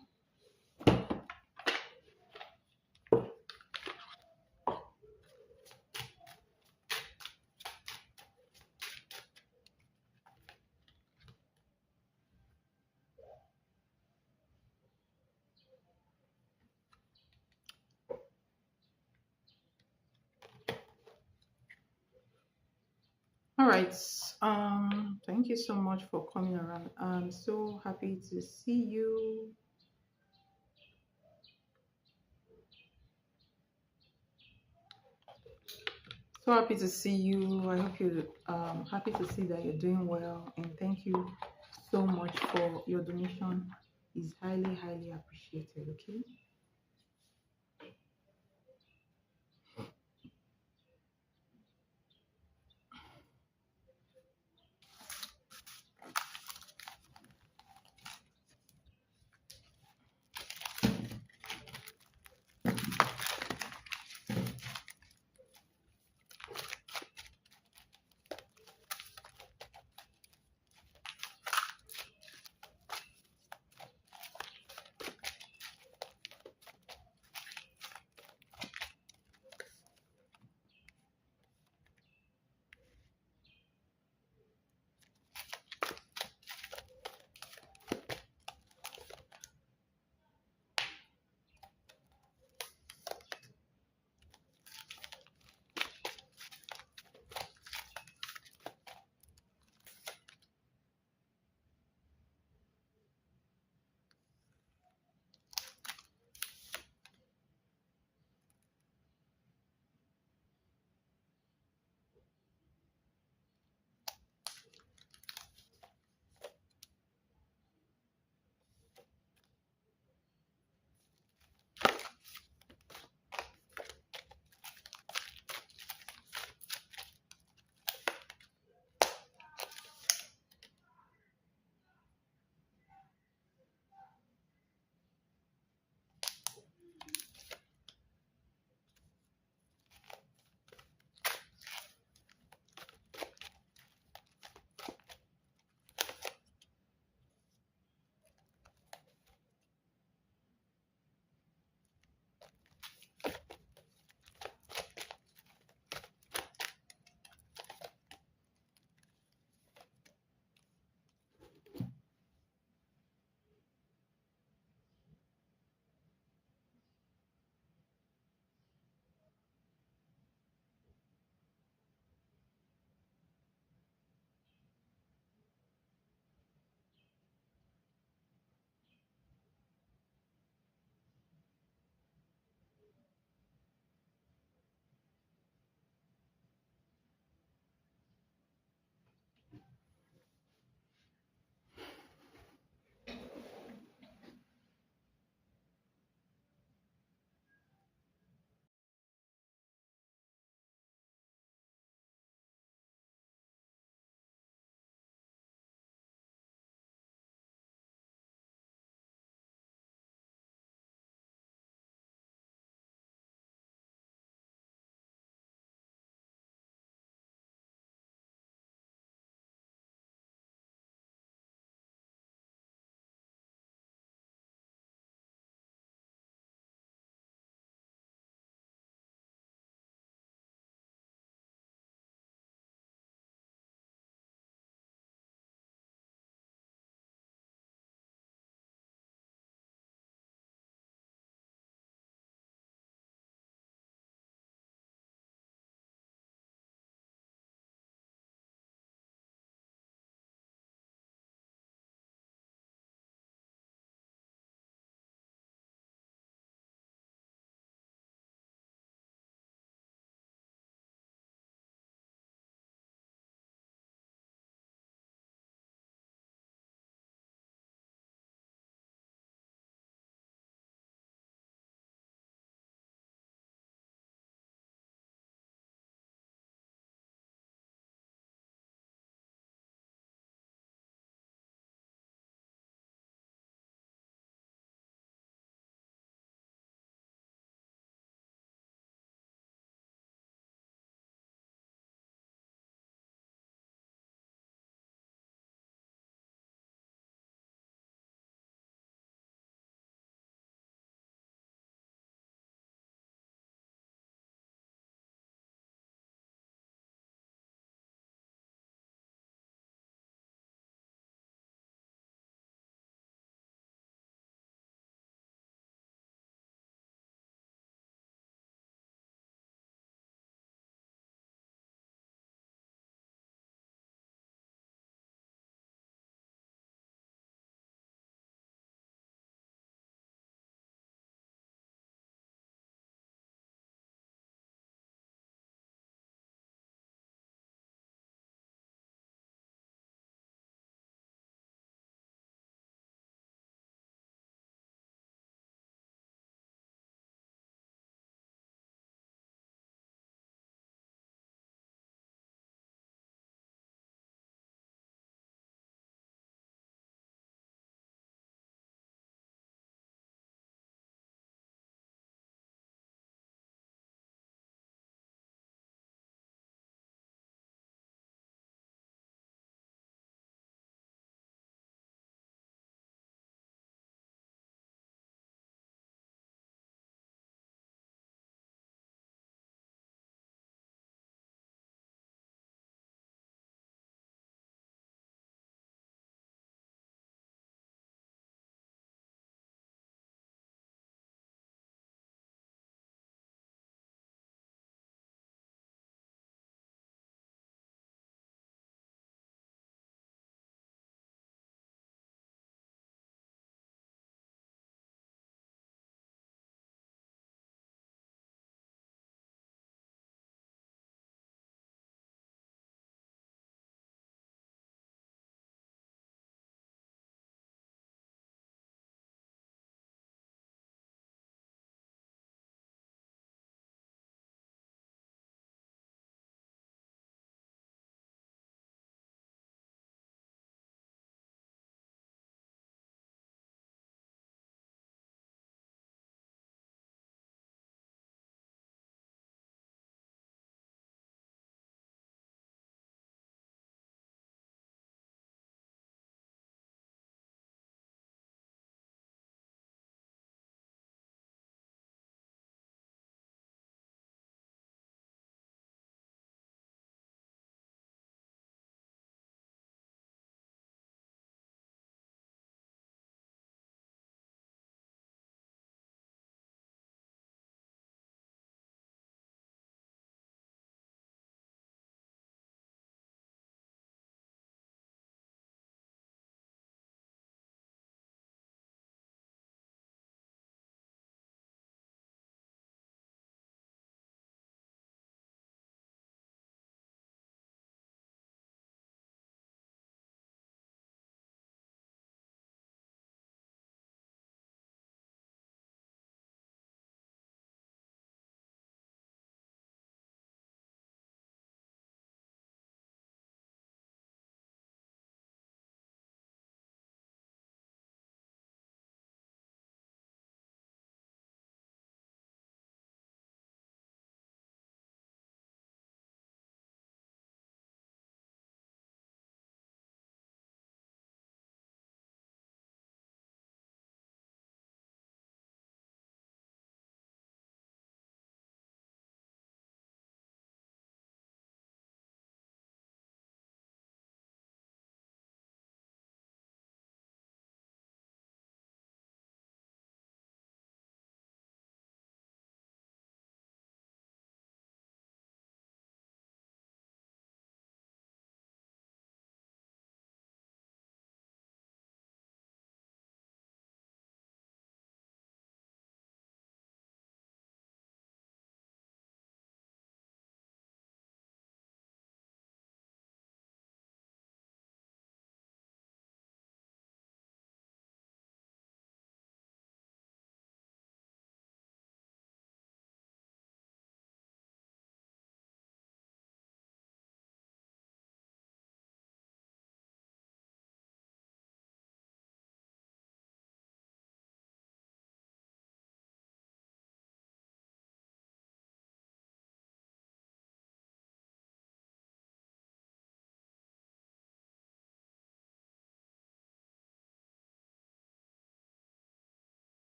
All right. Thank you so much for coming around. I'm so happy to see you. So happy to see you. I hope you're happy to see that you're doing well. And thank you so much for your donation. Is highly, highly appreciated. Okay.